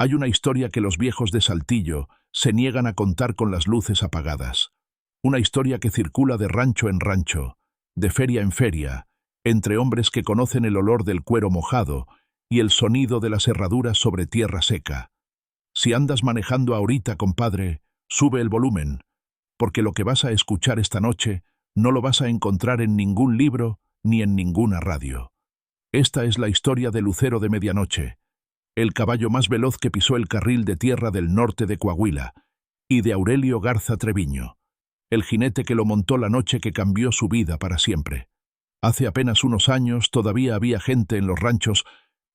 Hay una historia que los viejos de Saltillo se niegan a contar con las luces apagadas. Una historia que circula de rancho en rancho, de feria en feria, entre hombres que conocen el olor del cuero mojado y el sonido de las herraduras sobre tierra seca. Si andas manejando ahorita, compadre, sube el volumen, porque lo que vas a escuchar esta noche no lo vas a encontrar en ningún libro ni en ninguna radio. Esta es la historia de Lucero de Medianoche, el caballo más veloz que pisó el carril de tierra del norte de Coahuila, y de Aurelio Garza Treviño, el jinete que lo montó la noche que cambió su vida para siempre. Hace apenas unos años todavía había gente en los ranchos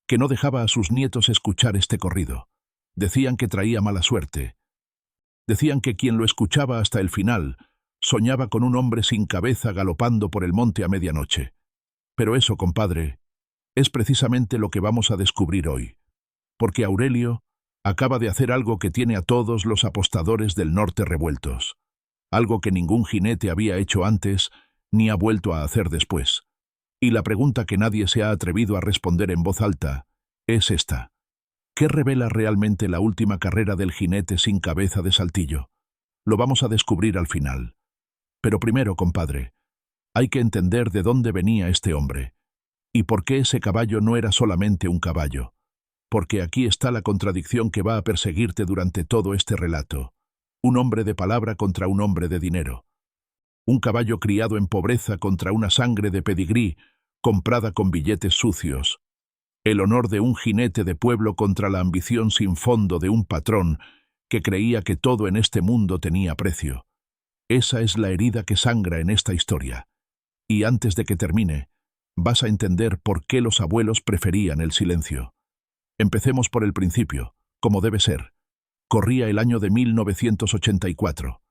que no dejaba a sus nietos escuchar este corrido. Decían que traía mala suerte. Decían que quien lo escuchaba hasta el final soñaba con un hombre sin cabeza galopando por el monte a medianoche. Pero eso, compadre, es precisamente lo que vamos a descubrir hoy. Porque Aurelio acaba de hacer algo que tiene a todos los apostadores del norte revueltos. Algo que ningún jinete había hecho antes ni ha vuelto a hacer después. Y la pregunta que nadie se ha atrevido a responder en voz alta es esta. ¿Qué revela realmente la última carrera del jinete sin cabeza de Saltillo? Lo vamos a descubrir al final. Pero primero, compadre, hay que entender de dónde venía este hombre y por qué ese caballo no era solamente un caballo. Porque aquí está la contradicción que va a perseguirte durante todo este relato. Un hombre de palabra contra un hombre de dinero. Un caballo criado en pobreza contra una sangre de pedigrí comprada con billetes sucios. El honor de un jinete de pueblo contra la ambición sin fondo de un patrón que creía que todo en este mundo tenía precio. Esa es la herida que sangra en esta historia. Y antes de que termine, vas a entender por qué los abuelos preferían el silencio. Empecemos por el principio, como debe ser. Corría el año de 1984.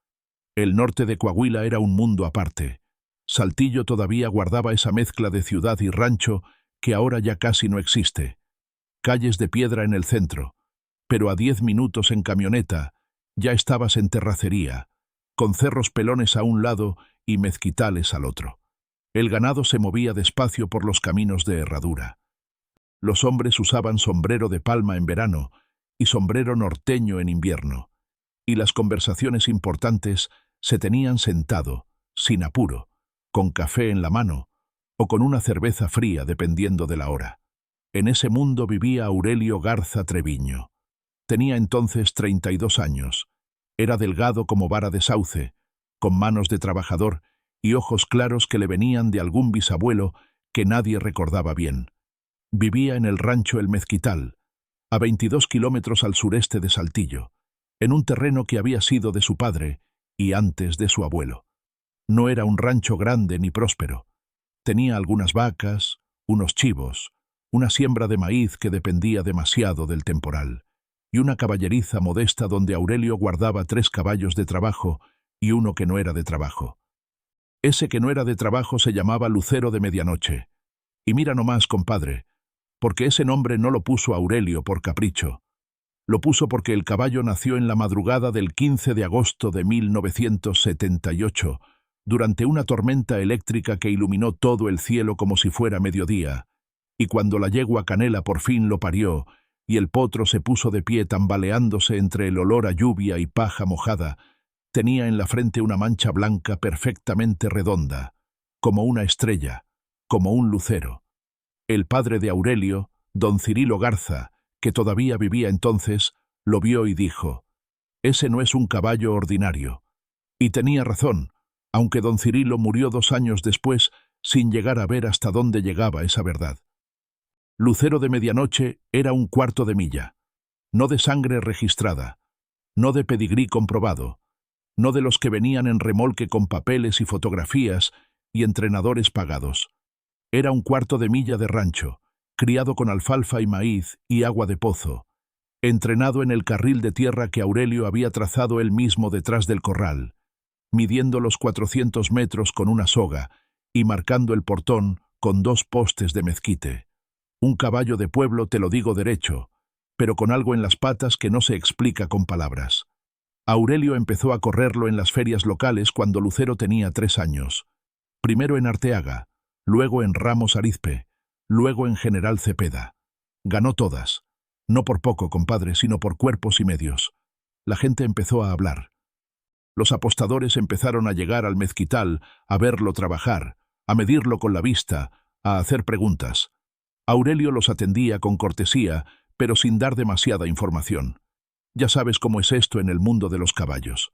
El norte de Coahuila era un mundo aparte. Saltillo todavía guardaba esa mezcla de ciudad y rancho que ahora ya casi no existe. Calles de piedra en el centro, pero a 10 minutos en camioneta ya estabas en terracería, con cerros pelones a un lado y mezquitales al otro. El ganado se movía despacio por los caminos de herradura. Los hombres usaban sombrero de palma en verano y sombrero norteño en invierno, y las conversaciones importantes se tenían sentado, sin apuro, con café en la mano o con una cerveza fría dependiendo de la hora. En ese mundo vivía Aurelio Garza Treviño. Tenía entonces 32 años. Era delgado como vara de sauce, con manos de trabajador y ojos claros que le venían de algún bisabuelo que nadie recordaba bien. Vivía en el rancho El Mezquital, a 22 kilómetros al sureste de Saltillo, en un terreno que había sido de su padre y antes de su abuelo. No era un rancho grande ni próspero. Tenía algunas vacas, unos chivos, una siembra de maíz que dependía demasiado del temporal, y una caballeriza modesta donde Aurelio guardaba 3 caballos de trabajo y uno que no era de trabajo. Ese que no era de trabajo se llamaba Lucero de Medianoche. Y mira nomás, compadre, porque ese nombre no lo puso Aurelio por capricho. Lo puso porque el caballo nació en la madrugada del 15 de agosto de 1978, durante una tormenta eléctrica que iluminó todo el cielo como si fuera mediodía, y cuando la yegua Canela por fin lo parió, y el potro se puso de pie tambaleándose entre el olor a lluvia y paja mojada, tenía en la frente una mancha blanca perfectamente redonda, como una estrella, como un lucero. El padre de Aurelio, don Cirilo Garza, que todavía vivía entonces, lo vio y dijo, «Ese no es un caballo ordinario». Y tenía razón, aunque don Cirilo murió 2 años después sin llegar a ver hasta dónde llegaba esa verdad. Lucero de Medianoche era un 1/4 de milla, no de sangre registrada, no de pedigrí comprobado, no de los que venían en remolque con papeles y fotografías y entrenadores pagados. Era un 1/4 de milla de rancho, criado con alfalfa y maíz y agua de pozo, entrenado en el carril de tierra que Aurelio había trazado él mismo detrás del corral, midiendo los 400 metros con una soga y marcando el portón con 2 postes de mezquite. Un caballo de pueblo, te lo digo derecho, pero con algo en las patas que no se explica con palabras. Aurelio empezó a correrlo en las ferias locales cuando Lucero tenía 3 años. Primero en Arteaga, luego en Ramos Arizpe, luego en General Cepeda. Ganó todas. No por poco, compadre, sino por cuerpos y medios. La gente empezó a hablar. Los apostadores empezaron a llegar al mezquital, a verlo trabajar, a medirlo con la vista, a hacer preguntas. Aurelio los atendía con cortesía, pero sin dar demasiada información. Ya sabes cómo es esto en el mundo de los caballos.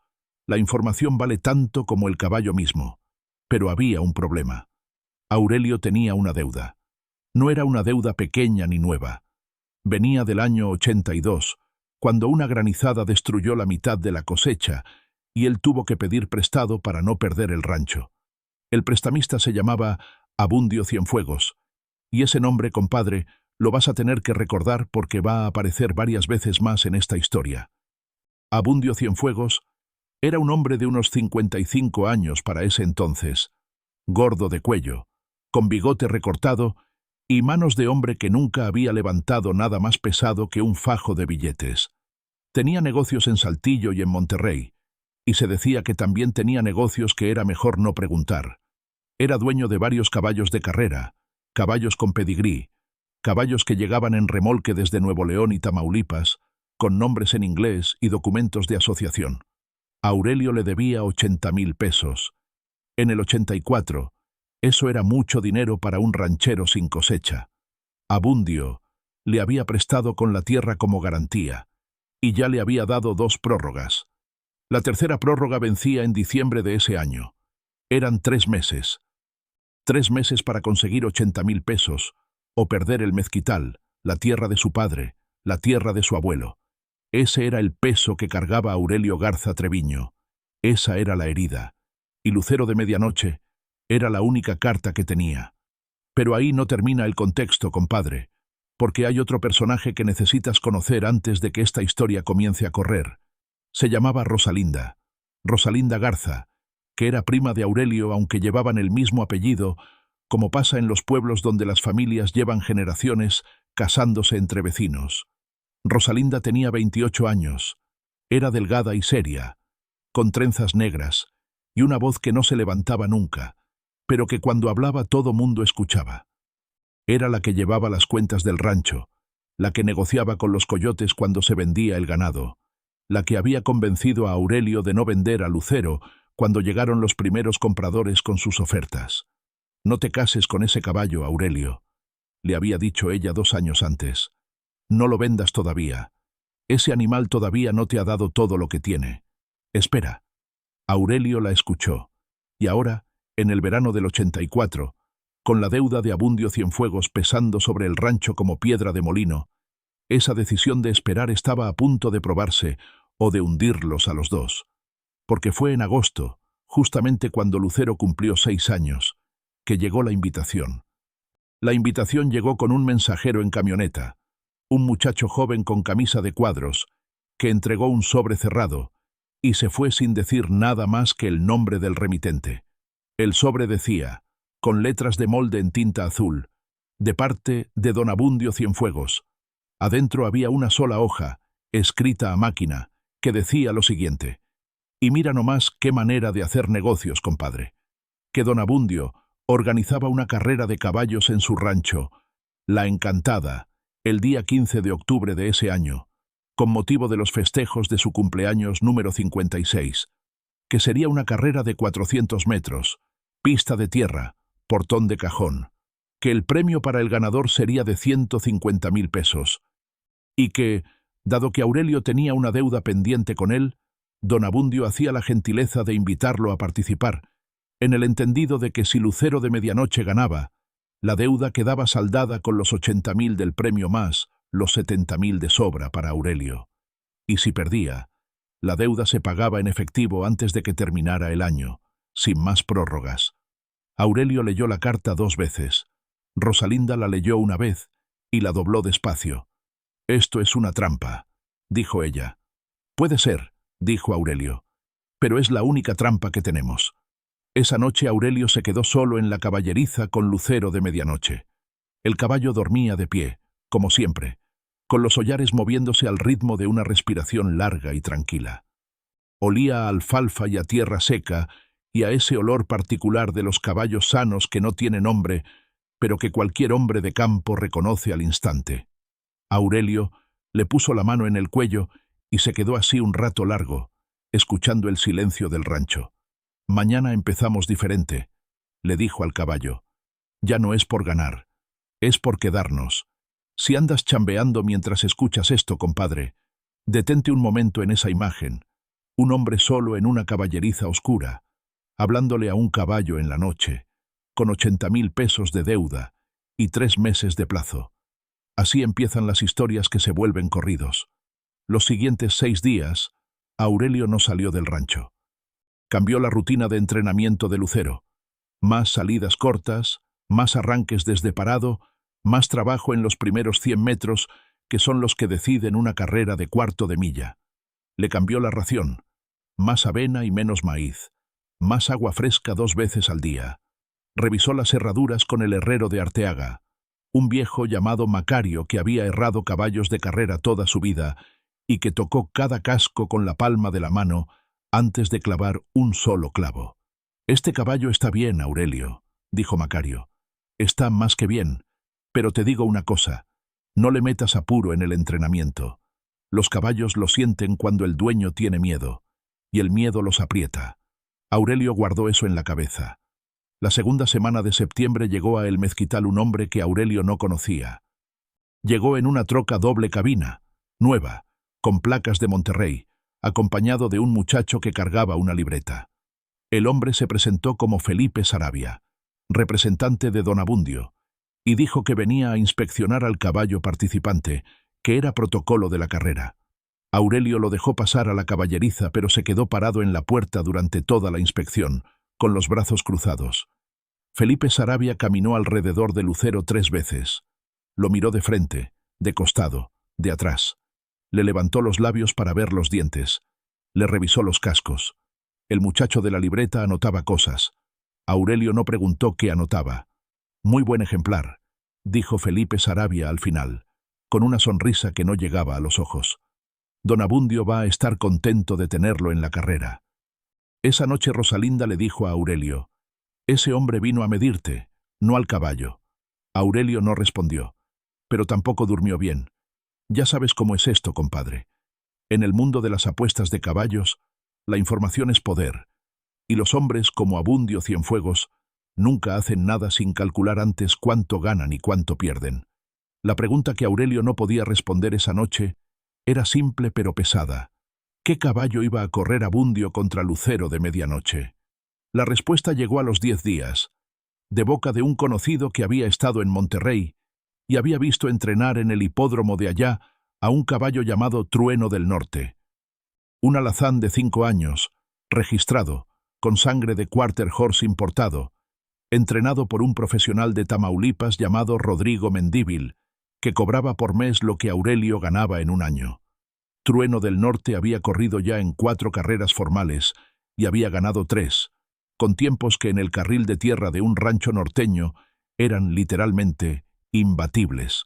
La información vale tanto como el caballo mismo. Pero había un problema. Aurelio tenía una deuda. No era una deuda pequeña ni nueva. Venía del año 82, cuando una granizada destruyó la mitad de la cosecha y él tuvo que pedir prestado para no perder el rancho. El prestamista se llamaba Abundio Cienfuegos, y ese nombre, compadre, lo vas a tener que recordar porque va a aparecer varias veces más en esta historia. Abundio Cienfuegos era un hombre de unos 55 años para ese entonces, gordo de cuello, con bigote recortado y manos de hombre que nunca había levantado nada más pesado que un fajo de billetes. Tenía negocios en Saltillo y en Monterrey, y se decía que también tenía negocios que era mejor no preguntar. Era dueño de varios caballos de carrera, caballos con pedigrí, caballos que llegaban en remolque desde Nuevo León y Tamaulipas, con nombres en inglés y documentos de asociación. Aurelio le debía 80,000 pesos. En el 84, eso era mucho dinero para un ranchero sin cosecha. Abundio le había prestado con la tierra como garantía, y ya le había dado 2 prórrogas. La tercera prórroga vencía en diciembre de ese año. Eran 3 meses. 3 meses para conseguir 80,000 pesos, o perder el mezquital, la tierra de su padre, la tierra de su abuelo. Ese era el peso que cargaba Aurelio Garza Treviño. Esa era la herida. Y Lucero de Medianoche era la única carta que tenía. Pero ahí no termina el contexto, compadre, porque hay otro personaje que necesitas conocer antes de que esta historia comience a correr. Se llamaba Rosalinda. Rosalinda Garza, que era prima de Aurelio aunque llevaban el mismo apellido, como pasa en los pueblos donde las familias llevan generaciones casándose entre vecinos. Rosalinda tenía 28 años. Era delgada y seria, con trenzas negras y una voz que no se levantaba nunca, pero que cuando hablaba todo mundo escuchaba. Era la que llevaba las cuentas del rancho, la que negociaba con los coyotes cuando se vendía el ganado, la que había convencido a Aurelio de no vender a Lucero cuando llegaron los primeros compradores con sus ofertas. «No te cases con ese caballo, Aurelio», le había dicho ella 2 años antes. «No lo vendas todavía. Ese animal todavía no te ha dado todo lo que tiene. Espera». Aurelio la escuchó, y ahora, en el verano del 84, con la deuda de Abundio Cienfuegos pesando sobre el rancho como piedra de molino, esa decisión de esperar estaba a punto de probarse o de hundirlos a los dos. Porque fue en agosto, justamente cuando Lucero cumplió 6 años, que llegó la invitación. La invitación llegó con un mensajero en camioneta, un muchacho joven con camisa de cuadros, que entregó un sobre cerrado, y se fue sin decir nada más que el nombre del remitente. El sobre decía, con letras de molde en tinta azul, de parte de don Abundio Cienfuegos. Adentro había una sola hoja, escrita a máquina, que decía lo siguiente: «Y mira nomás qué manera de hacer negocios, compadre. Que don Abundio organizaba una carrera de caballos en su rancho, La Encantada, el día 15 de octubre de ese año, con motivo de los festejos de su cumpleaños número 56, que sería una carrera de 400 metros, pista de tierra, portón de cajón, que el premio para el ganador sería de 150,000 pesos, y que, dado que Aurelio tenía una deuda pendiente con él, don Abundio hacía la gentileza de invitarlo a participar, en el entendido de que si Lucero de Medianoche ganaba, la deuda quedaba saldada con los 80,000 del premio más los 70,000 de sobra para Aurelio. Y si perdía, la deuda se pagaba en efectivo antes de que terminara el año, sin más prórrogas. Aurelio leyó la carta 2 veces. Rosalinda la leyó una vez y la dobló despacio. «Esto es una trampa», dijo ella. «Puede ser», dijo Aurelio, «pero es la única trampa que tenemos». Esa noche Aurelio se quedó solo en la caballeriza con Lucero de Medianoche. El caballo dormía de pie, como siempre, con los hollares moviéndose al ritmo de una respiración larga y tranquila. Olía a alfalfa y a tierra seca y a ese olor particular de los caballos sanos que no tiene nombre, pero que cualquier hombre de campo reconoce al instante. Aurelio Le puso la mano en el cuello y se quedó así un rato largo, escuchando el silencio del rancho. «Mañana empezamos diferente», le dijo al caballo. «Ya no es por ganar, es por quedarnos. Si andas chambeando mientras escuchas esto, compadre, detente un momento en esa imagen. Un hombre solo en una caballeriza oscura, hablándole a un caballo en la noche, con 80.000 pesos de deuda y 3 meses de plazo. Así empiezan las historias que se vuelven corridos. Los siguientes 6 días, Aurelio no salió del rancho. Cambió la rutina de entrenamiento de Lucero. Más salidas cortas, más arranques desde parado, más trabajo en los primeros 100 metros, que son los que deciden una carrera de cuarto de milla. Le cambió la ración. Más avena y menos maíz. Más agua fresca 2 veces al día. Revisó las herraduras con el herrero de Arteaga, un viejo llamado Macario que había herrado caballos de carrera toda su vida y que tocó cada casco con la palma de la mano antes de clavar un solo clavo. «Este caballo está bien, Aurelio», dijo Macario. «Está más que bien, pero te digo una cosa, no le metas apuro en el entrenamiento. Los caballos lo sienten cuando el dueño tiene miedo, y el miedo los aprieta». Aurelio guardó eso en la cabeza. La segunda semana de septiembre llegó a El Mezquital un hombre que Aurelio no conocía. Llegó en una troca doble cabina, nueva, con placas de Monterrey, acompañado de un muchacho que cargaba una libreta. El hombre se presentó como Felipe Saravia, representante de Don Abundio, y dijo que venía a inspeccionar al caballo participante, que era protocolo de la carrera. Aurelio lo dejó pasar a la caballeriza, pero se quedó parado en la puerta durante toda la inspección, con los brazos cruzados. Felipe Saravia caminó alrededor de Lucero 3 veces. Lo miró de frente, de costado, de atrás. Le levantó los labios para ver los dientes. Le revisó los cascos. El muchacho de la libreta anotaba cosas. Aurelio no preguntó qué anotaba. «Muy buen ejemplar», dijo Felipe Saravia al final, con una sonrisa que no llegaba a los ojos. «Don Abundio va a estar contento de tenerlo en la carrera». Esa noche Rosalinda le dijo a Aurelio: «Ese hombre vino a medirte, no al caballo». Aurelio no respondió, pero tampoco durmió bien. Ya sabes cómo es esto, compadre. En el mundo de las apuestas de caballos, la información es poder, y los hombres como Abundio Cienfuegos nunca hacen nada sin calcular antes cuánto ganan y cuánto pierden. La pregunta que Aurelio no podía responder esa noche era simple pero pesada. ¿Qué caballo iba a correr Abundio contra Lucero de medianoche? La respuesta llegó a los 10 días, de boca de un conocido que había estado en Monterrey y había visto entrenar en el hipódromo de allá a un caballo llamado Trueno del Norte. Un alazán de 5 años, registrado, con sangre de quarter horse importado, entrenado por un profesional de Tamaulipas llamado Rodrigo Mendívil, que cobraba por mes lo que Aurelio ganaba en un año. Trueno del Norte había corrido ya en 4 carreras formales y había ganado 3, con tiempos que en el carril de tierra de un rancho norteño eran literalmente imbatibles.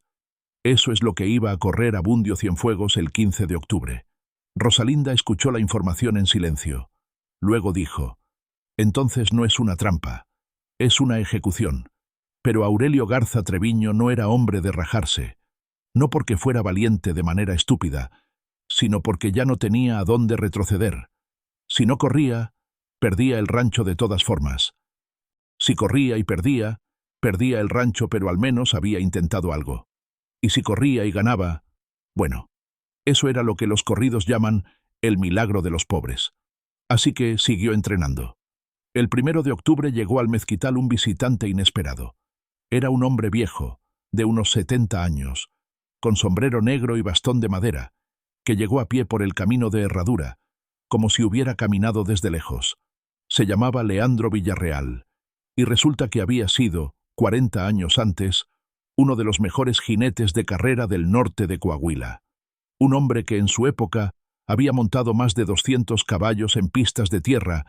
Eso es lo que iba a correr Abundio Cienfuegos el 15 de octubre. Rosalinda escuchó la información en silencio. Luego dijo: «Entonces no es una trampa, es una ejecución». Pero Aurelio Garza Treviño no era hombre de rajarse, no porque fuera valiente de manera estúpida, sino porque ya no tenía a dónde retroceder. Si no corría, perdía el rancho de todas formas. Si corría y perdía, perdía el rancho, pero al menos había intentado algo. Y si corría y ganaba, bueno, eso era lo que los corridos llaman el milagro de los pobres. Así que siguió entrenando. El 1 de octubre llegó al Mezquital un visitante inesperado. Era un hombre viejo, de unos 70 años, con sombrero negro y bastón de madera, que llegó a pie por el camino de herradura, como si hubiera caminado desde lejos. Se llamaba Leandro Villarreal, y resulta que había sido, 40 años antes, uno de los mejores jinetes de carrera del norte de Coahuila. Un hombre que en su época había montado más de 200 caballos en pistas de tierra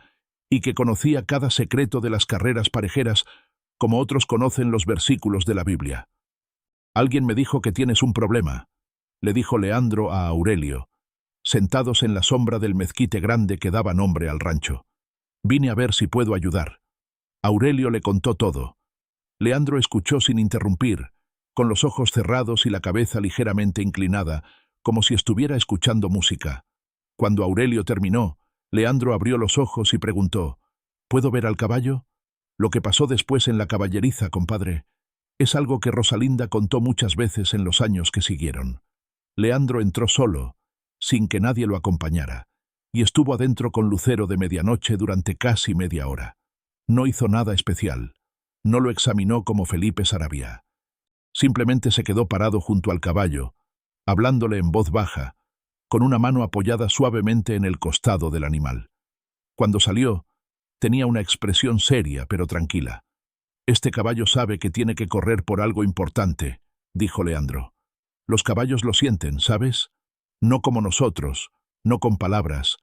y que conocía cada secreto de las carreras parejeras como otros conocen los versículos de la Biblia. «Alguien me dijo que tienes un problema», le dijo Leandro a Aurelio, sentados en la sombra del mezquite grande que daba nombre al rancho. «Vine a ver si puedo ayudar». Aurelio le contó todo. Leandro escuchó sin interrumpir, con los ojos cerrados y la cabeza ligeramente inclinada, como si estuviera escuchando música. Cuando Aurelio terminó, Leandro abrió los ojos y preguntó: ¿Puedo ver al caballo? Lo que pasó después en la caballeriza, compadre, es algo que Rosalinda contó muchas veces en los años que siguieron. Leandro entró solo, sin que nadie lo acompañara, y estuvo adentro con Lucero de medianoche durante casi media hora. No hizo nada especial. No lo examinó como Felipe Saravia. Simplemente se quedó parado junto al caballo, hablándole en voz baja, con una mano apoyada suavemente en el costado del animal. Cuando salió, tenía una expresión seria pero tranquila. «Este caballo sabe que tiene que correr por algo importante», dijo Leandro. «Los caballos lo sienten, ¿sabes? No como nosotros, no con palabras,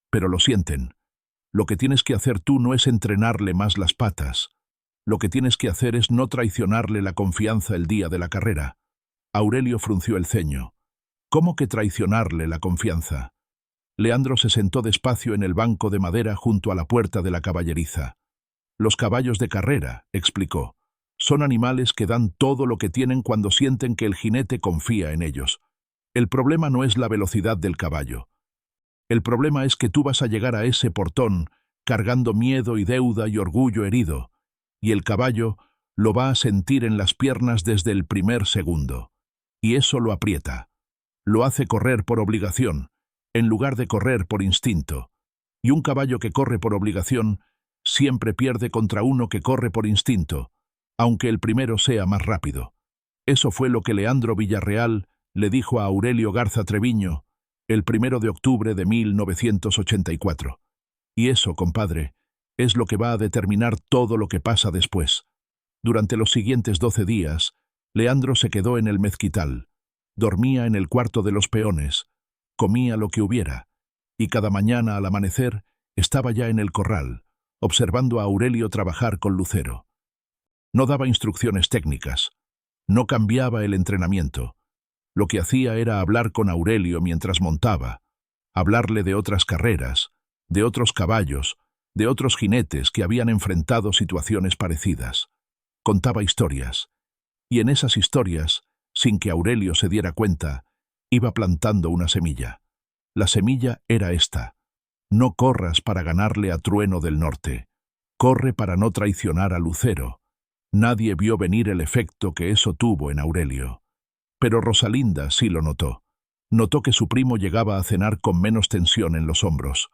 pero lo sienten. Lo que tienes que hacer tú no es entrenarle más las patas. Lo que tienes que hacer es no traicionarle la confianza el día de la carrera». Aurelio frunció el ceño. «¿Cómo que traicionarle la confianza?». Leandro se sentó despacio en el banco de madera junto a la puerta de la caballeriza. «Los caballos de carrera», explicó, «son animales que dan todo lo que tienen cuando sienten que el jinete confía en ellos. El problema no es la velocidad del caballo. El problema es que tú vas a llegar a ese portón cargando miedo y deuda y orgullo herido, y el caballo lo va a sentir en las piernas desde el primer segundo. Y eso lo aprieta. Lo hace correr por obligación, en lugar de correr por instinto. Y un caballo que corre por obligación siempre pierde contra uno que corre por instinto, aunque el primero sea más rápido». Eso fue lo que Leandro Villarreal le dijo a Aurelio Garza Treviño el 1 de octubre de 1984. Y eso, compadre, es lo que va a determinar todo lo que pasa después. Durante los siguientes 12 días, Leandro se quedó en el mezquital, dormía en el cuarto de los peones, comía lo que hubiera, y cada mañana al amanecer estaba ya en el corral, observando a Aurelio trabajar con Lucero. No daba instrucciones técnicas, no cambiaba el entrenamiento. Lo que hacía era hablar con Aurelio mientras montaba, hablarle de otras carreras, de otros caballos, de otros jinetes que habían enfrentado situaciones parecidas. Contaba historias, y en esas historias, sin que Aurelio se diera cuenta, iba plantando una semilla. La semilla era esta: no corras para ganarle a Trueno del Norte, corre para no traicionar a Lucero. Nadie vio venir el efecto que eso tuvo en Aurelio. Pero Rosalinda sí lo notó. Notó que su primo llegaba a cenar con menos tensión en los hombros,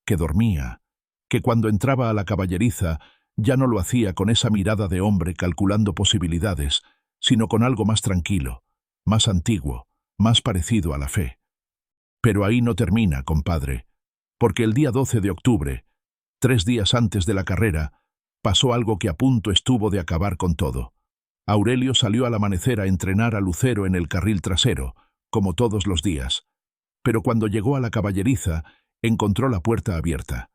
que dormía, que cuando entraba a la caballeriza ya no lo hacía con esa mirada de hombre calculando posibilidades, sino con algo más tranquilo, más antiguo, más parecido a la fe. Pero ahí no termina, compadre, porque el día 12 de octubre, 3 días antes de la carrera, pasó algo que a punto estuvo de acabar con todo. Aurelio salió al amanecer a entrenar a Lucero en el carril trasero, como todos los días, pero cuando llegó a la caballeriza, encontró la puerta abierta.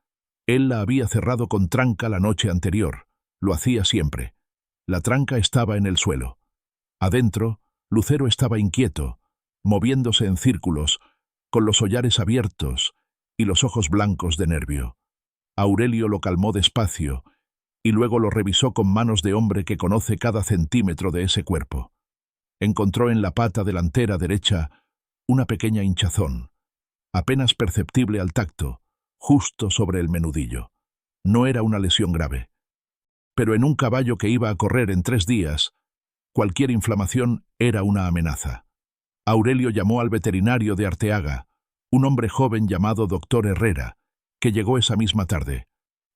Él la había cerrado con tranca la noche anterior, lo hacía siempre. La tranca estaba en el suelo. Adentro, Lucero estaba inquieto, moviéndose en círculos, con los hollares abiertos y los ojos blancos de nervio. Aurelio lo calmó despacio y luego lo revisó con manos de hombre que conoce cada centímetro de ese cuerpo. Encontró en la pata delantera derecha una pequeña hinchazón, apenas perceptible al tacto, justo sobre el menudillo. No era una lesión grave. Pero en un caballo que iba a correr en 3 días, cualquier inflamación era una amenaza. Aurelio llamó al veterinario de Arteaga, un hombre joven llamado Doctor Herrera, que llegó esa misma tarde.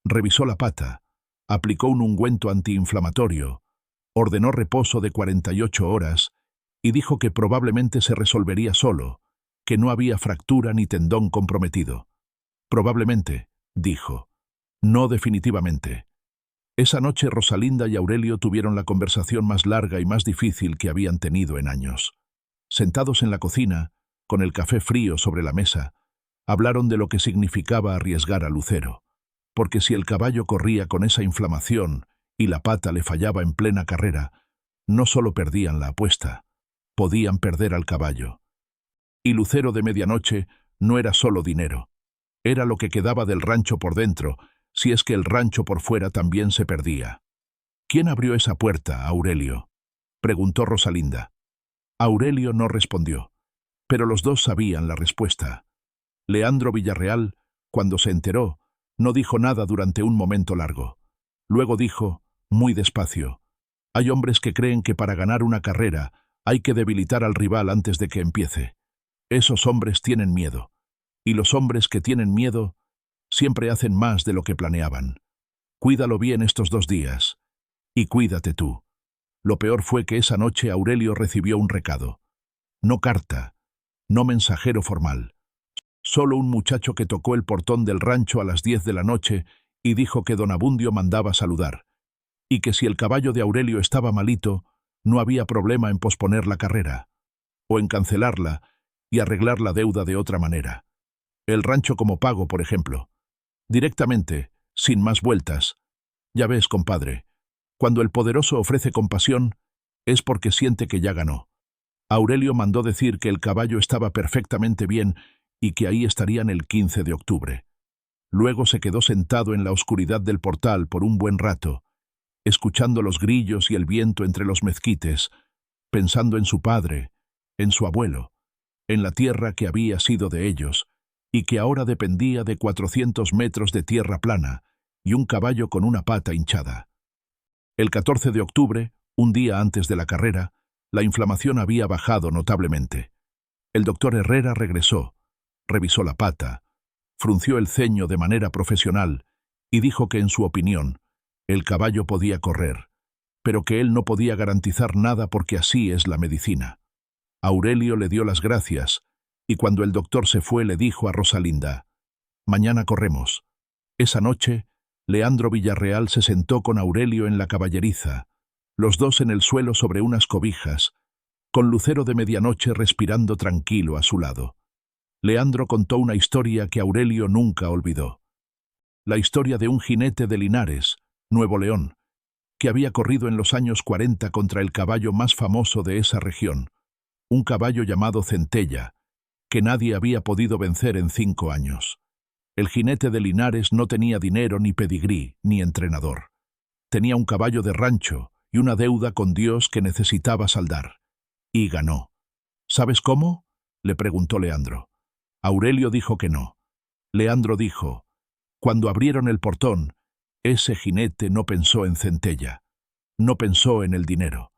Revisó la pata, aplicó un ungüento antiinflamatorio, ordenó reposo de 48 horas y dijo que probablemente se resolvería solo, que no había fractura ni tendón comprometido. Probablemente, dijo, no definitivamente. Esa noche Rosalinda y Aurelio tuvieron la conversación más larga y más difícil que habían tenido en años. Sentados en la cocina, con el café frío sobre la mesa, hablaron de lo que significaba arriesgar a Lucero, porque si el caballo corría con esa inflamación y la pata le fallaba en plena carrera, no solo perdían la apuesta, podían perder al caballo. Y Lucero de medianoche no era solo dinero, era lo que quedaba del rancho por dentro, si es que el rancho por fuera también se perdía. ¿Quién abrió esa puerta, Aurelio?, preguntó Rosalinda. Aurelio no respondió. Pero los dos sabían la respuesta. Leandro Villarreal, cuando se enteró, no dijo nada durante un momento largo. Luego dijo, muy despacio: «Hay hombres que creen que para ganar una carrera hay que debilitar al rival antes de que empiece. Esos hombres tienen miedo. Y los hombres que tienen miedo siempre hacen más de lo que planeaban. Cuídalo bien estos 2 días. Y cuídate tú». Lo peor fue que esa noche Aurelio recibió un recado. No carta, no mensajero formal. Solo un muchacho que tocó el portón del rancho a las 10 de la noche y dijo que don Abundio mandaba saludar, y que si el caballo de Aurelio estaba malito, no había problema en posponer la carrera, o en cancelarla y arreglar la deuda de otra manera. El rancho como pago, por ejemplo. Directamente, sin más vueltas. Ya ves, compadre, cuando el poderoso ofrece compasión, es porque siente que ya ganó. Aurelio mandó decir que el caballo estaba perfectamente bien y que ahí estarían el 15 de octubre. Luego se quedó sentado en la oscuridad del portal por un buen rato, escuchando los grillos y el viento entre los mezquites, pensando en su padre, en su abuelo, en la tierra que había sido de ellos y que ahora dependía de 400 metros de tierra plana y un caballo con una pata hinchada. El 14 de octubre, un día antes de la carrera, la inflamación había bajado notablemente. El doctor Herrera regresó, revisó la pata, frunció el ceño de manera profesional y dijo que, en su opinión, el caballo podía correr, pero que él no podía garantizar nada porque así es la medicina. Aurelio le dio las gracias y cuando el doctor se fue le dijo a Rosalinda: «Mañana corremos». Esa noche, Leandro Villarreal se sentó con Aurelio en la caballeriza, los dos en el suelo sobre unas cobijas, con Lucero de medianoche respirando tranquilo a su lado. Leandro contó una historia que Aurelio nunca olvidó. La historia de un jinete de Linares, Nuevo León, que había corrido en los años 40 contra el caballo más famoso de esa región, un caballo llamado Centella, que nadie había podido vencer en 5 años. El jinete de Linares no tenía dinero, ni pedigrí, ni entrenador. Tenía un caballo de rancho y una deuda con Dios que necesitaba saldar. Y ganó. ¿Sabes cómo?, le preguntó Leandro. Aurelio dijo que no. Leandro dijo: «Cuando abrieron el portón, ese jinete no pensó en Centella, no pensó en el dinero,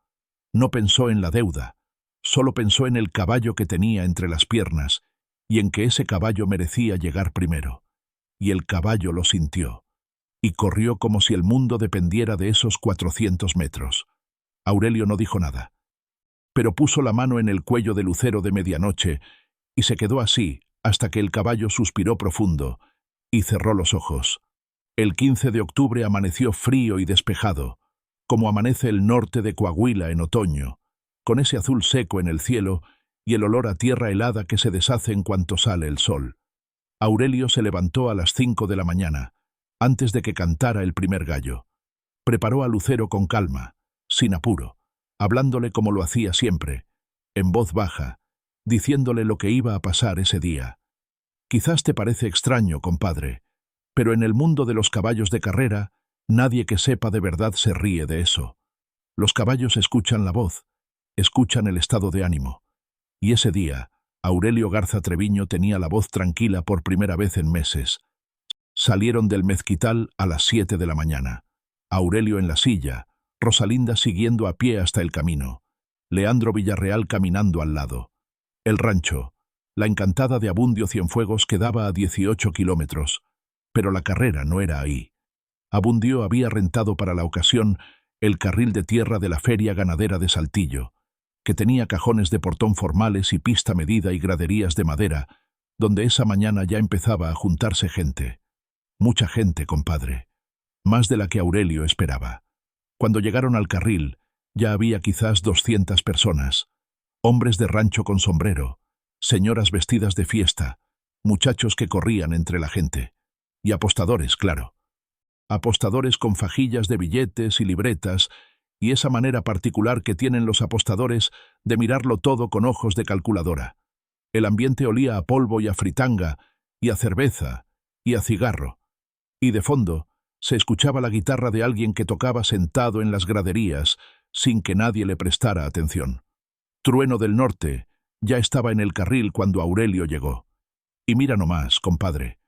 no pensó en la deuda, solo pensó en el caballo que tenía entre las piernas y en que ese caballo merecía llegar primero. Y el caballo lo sintió, y corrió como si el mundo dependiera de esos 400 metros. Aurelio no dijo nada, pero puso la mano en el cuello de Lucero de medianoche y se quedó así hasta que el caballo suspiró profundo y cerró los ojos. El 15 de octubre amaneció frío y despejado, como amanece el norte de Coahuila en otoño, con ese azul seco en el cielo y el olor a tierra helada que se deshace en cuanto sale el sol. Aurelio se levantó a las 5 de la mañana, antes de que cantara el primer gallo. Preparó a Lucero con calma, sin apuro, hablándole como lo hacía siempre, en voz baja, diciéndole lo que iba a pasar ese día. Quizás te parece extraño, compadre, pero en el mundo de los caballos de carrera, nadie que sepa de verdad se ríe de eso. Los caballos escuchan la voz, escuchan el estado de ánimo. Y ese día, Aurelio Garza Treviño tenía la voz tranquila por primera vez en meses. Salieron del mezquital a las 7 de la mañana. Aurelio en la silla, Rosalinda siguiendo a pie hasta el camino, Leandro Villarreal caminando al lado. El rancho, la encantada de Abundio Cienfuegos, quedaba a 18 kilómetros, pero la carrera no era ahí. Abundio había rentado para la ocasión el carril de tierra de la feria ganadera de Saltillo, que tenía cajones de portón formales y pista medida y graderías de madera, donde esa mañana ya empezaba a juntarse gente. Mucha gente, compadre. Más de la que Aurelio esperaba. Cuando llegaron al carril, ya había quizás 200 personas. Hombres de rancho con sombrero, señoras vestidas de fiesta, muchachos que corrían entre la gente. Y apostadores, claro. Apostadores con fajillas de billetes y libretas, y esa manera particular que tienen los apostadores de mirarlo todo con ojos de calculadora. El ambiente olía a polvo y a fritanga, y a cerveza, y a cigarro. Y de fondo se escuchaba la guitarra de alguien que tocaba sentado en las graderías, sin que nadie le prestara atención. Trueno del Norte, Ya estaba en el carril cuando Aurelio llegó. Y mira nomás, compadre,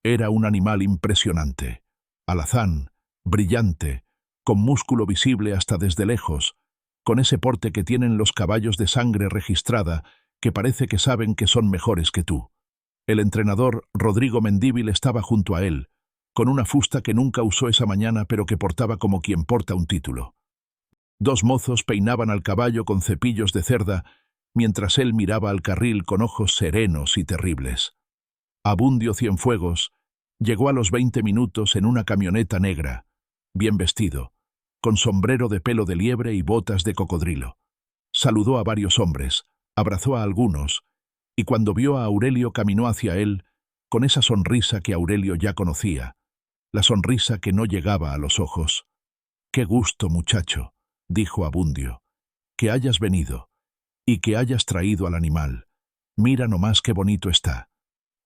era un animal impresionante, alazán, brillante, con músculo visible hasta desde lejos, con ese porte que tienen los caballos de sangre registrada, que parece que saben que son mejores que tú. El entrenador, Rodrigo Mendívil, estaba junto a él, con una fusta que nunca usó esa mañana pero que portaba como quien porta un título. Dos mozos peinaban al caballo con cepillos de cerda, mientras él miraba al carril con ojos serenos y terribles. Abundio Cienfuegos llegó a los 20 minutos en una camioneta negra, bien vestido, con sombrero de pelo de liebre y botas de cocodrilo. Saludó a varios hombres, abrazó a algunos, y cuando vio a Aurelio caminó hacia él con esa sonrisa que Aurelio ya conocía, la sonrisa que no llegaba a los ojos. «Qué gusto, muchacho», dijo Abundio, «que hayas venido y que hayas traído al animal. Mira nomás qué bonito está».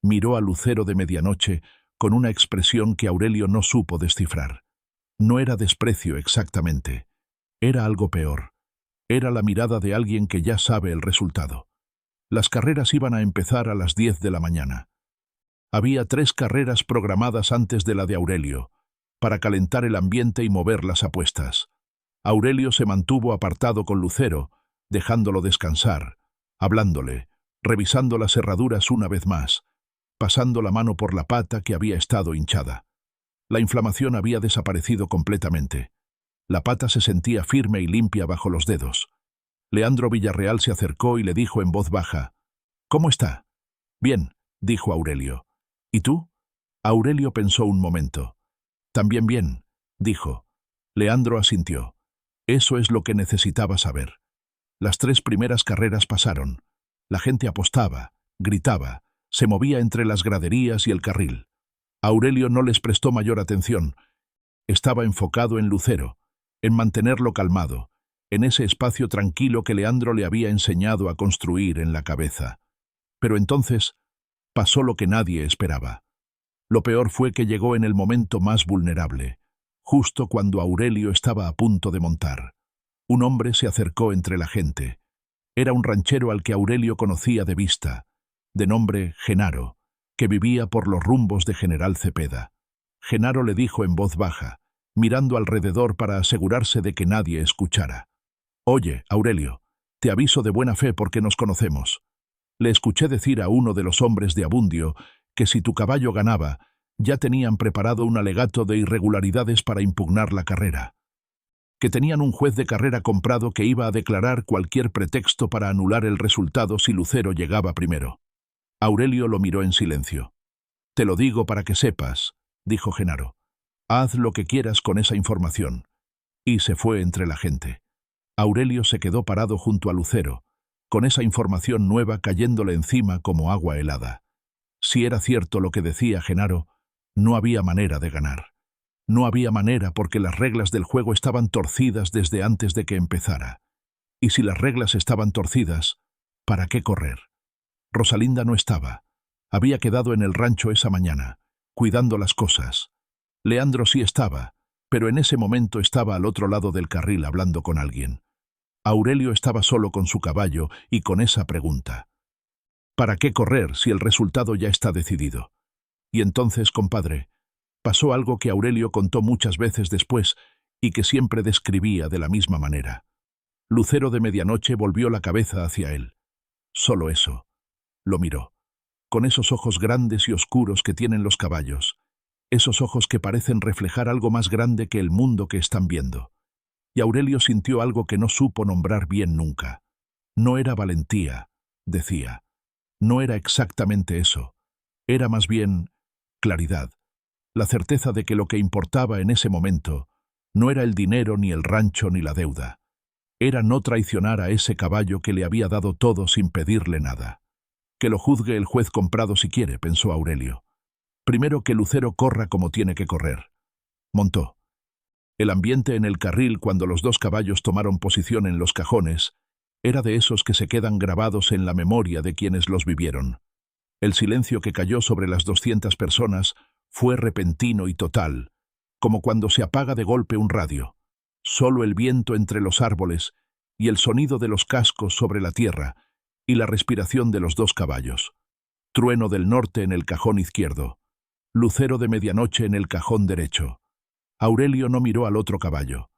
Miró a Lucero de Medianoche con una expresión que Aurelio no supo descifrar. No era desprecio exactamente, era algo peor. Era la mirada de alguien que ya sabe el resultado. Las carreras iban a empezar a las 10 de la mañana. Había 3 carreras programadas antes de la de Aurelio, para calentar el ambiente y mover las apuestas. Aurelio se mantuvo apartado con Lucero, dejándolo descansar, hablándole, revisando las herraduras una vez más, pasando la mano por la pata que había estado hinchada. La inflamación había desaparecido completamente. La pata se sentía firme y limpia bajo los dedos. Leandro Villarreal se acercó y le dijo en voz baja: «¿Cómo está?» «Bien», dijo Aurelio. «¿Y tú?» Aurelio pensó un momento. «También bien», dijo. Leandro asintió. Eso es lo que necesitaba saber. Las 3 primeras carreras pasaron. La gente apostaba, gritaba, se movía entre las graderías y el carril. Aurelio no les prestó mayor atención. Estaba enfocado en Lucero, en mantenerlo calmado, en ese espacio tranquilo que Leandro le había enseñado a construir en la cabeza. Pero entonces pasó lo que nadie esperaba. Lo peor fue que llegó en el momento más vulnerable, justo cuando Aurelio estaba a punto de montar. Un hombre se acercó entre la gente. Era un ranchero al que Aurelio conocía de vista, de nombre Genaro, que vivía por los rumbos de General Cepeda. Genaro le dijo en voz baja, mirando alrededor para asegurarse de que nadie escuchara: «Oye, Aurelio, te aviso de buena fe porque nos conocemos. Le escuché decir a uno de los hombres de Abundio que si tu caballo ganaba, ya tenían preparado un alegato de irregularidades para impugnar la carrera. Que tenían un juez de carrera comprado que iba a declarar cualquier pretexto para anular el resultado si Lucero llegaba primero». Aurelio lo miró en silencio. «Te lo digo para que sepas», dijo Genaro. «Haz lo que quieras con esa información». Y se fue entre la gente. Aurelio se quedó parado junto a Lucero, con esa información nueva cayéndole encima como agua helada. Si era cierto lo que decía Genaro, no había manera de ganar. No había manera porque las reglas del juego estaban torcidas desde antes de que empezara. Y si las reglas estaban torcidas, ¿para qué correr? Rosalinda no estaba. Había quedado en el rancho esa mañana, cuidando las cosas. Leandro sí estaba, pero en ese momento estaba al otro lado del carril hablando con alguien. Aurelio estaba solo con su caballo y con esa pregunta: ¿para qué correr si el resultado ya está decidido? Y entonces, compadre, pasó algo que Aurelio contó muchas veces después y que siempre describía de la misma manera. Lucero de Medianoche volvió la cabeza hacia él. Solo eso. Lo miró, con esos ojos grandes y oscuros que tienen los caballos, esos ojos que parecen reflejar algo más grande que el mundo que están viendo. Y Aurelio sintió algo que no supo nombrar bien nunca. No era valentía, decía. No era exactamente eso. Era más bien claridad, la certeza de que lo que importaba en ese momento no era el dinero, ni el rancho, ni la deuda. Era no traicionar a ese caballo que le había dado todo sin pedirle nada. Que lo juzgue el juez comprado si quiere, pensó Aurelio. Primero que Lucero corra como tiene que correr. Montó. El ambiente en el carril cuando los 2 caballos tomaron posición en los cajones era de esos que se quedan grabados en la memoria de quienes los vivieron. El silencio que cayó sobre las 200 personas fue repentino y total, como cuando se apaga de golpe un radio. Solo el viento entre los árboles y el sonido de los cascos sobre la tierra y la respiración de los dos caballos. Trueno del Norte en el cajón izquierdo. Lucero de Medianoche en el cajón derecho. Aurelio no miró al otro caballo.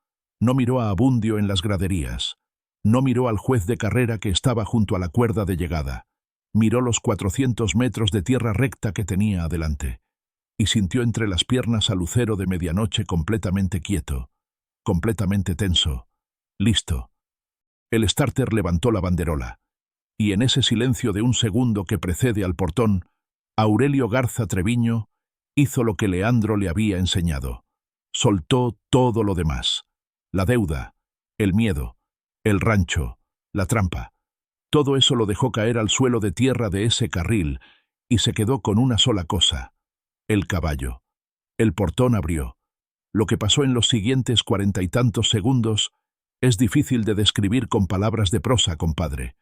No miró a Abundio en las graderías. No miró al juez de carrera que estaba junto a la cuerda de llegada. Miró los 400 metros de tierra recta que tenía adelante. Y sintió entre las piernas a Lucero de Medianoche completamente quieto, completamente tenso, listo. El starter levantó la banderola. Y en ese silencio de un segundo que precede al portón, Aurelio Garza Treviño hizo lo que Leandro le había enseñado. Soltó todo lo demás. La deuda, el miedo, el rancho, la trampa. Todo eso lo dejó caer al suelo de tierra de ese carril y se quedó con una sola cosa: el caballo. El portón abrió. Lo que pasó en los siguientes 40 y tantos segundos es difícil de describir con palabras de prosa, compadre.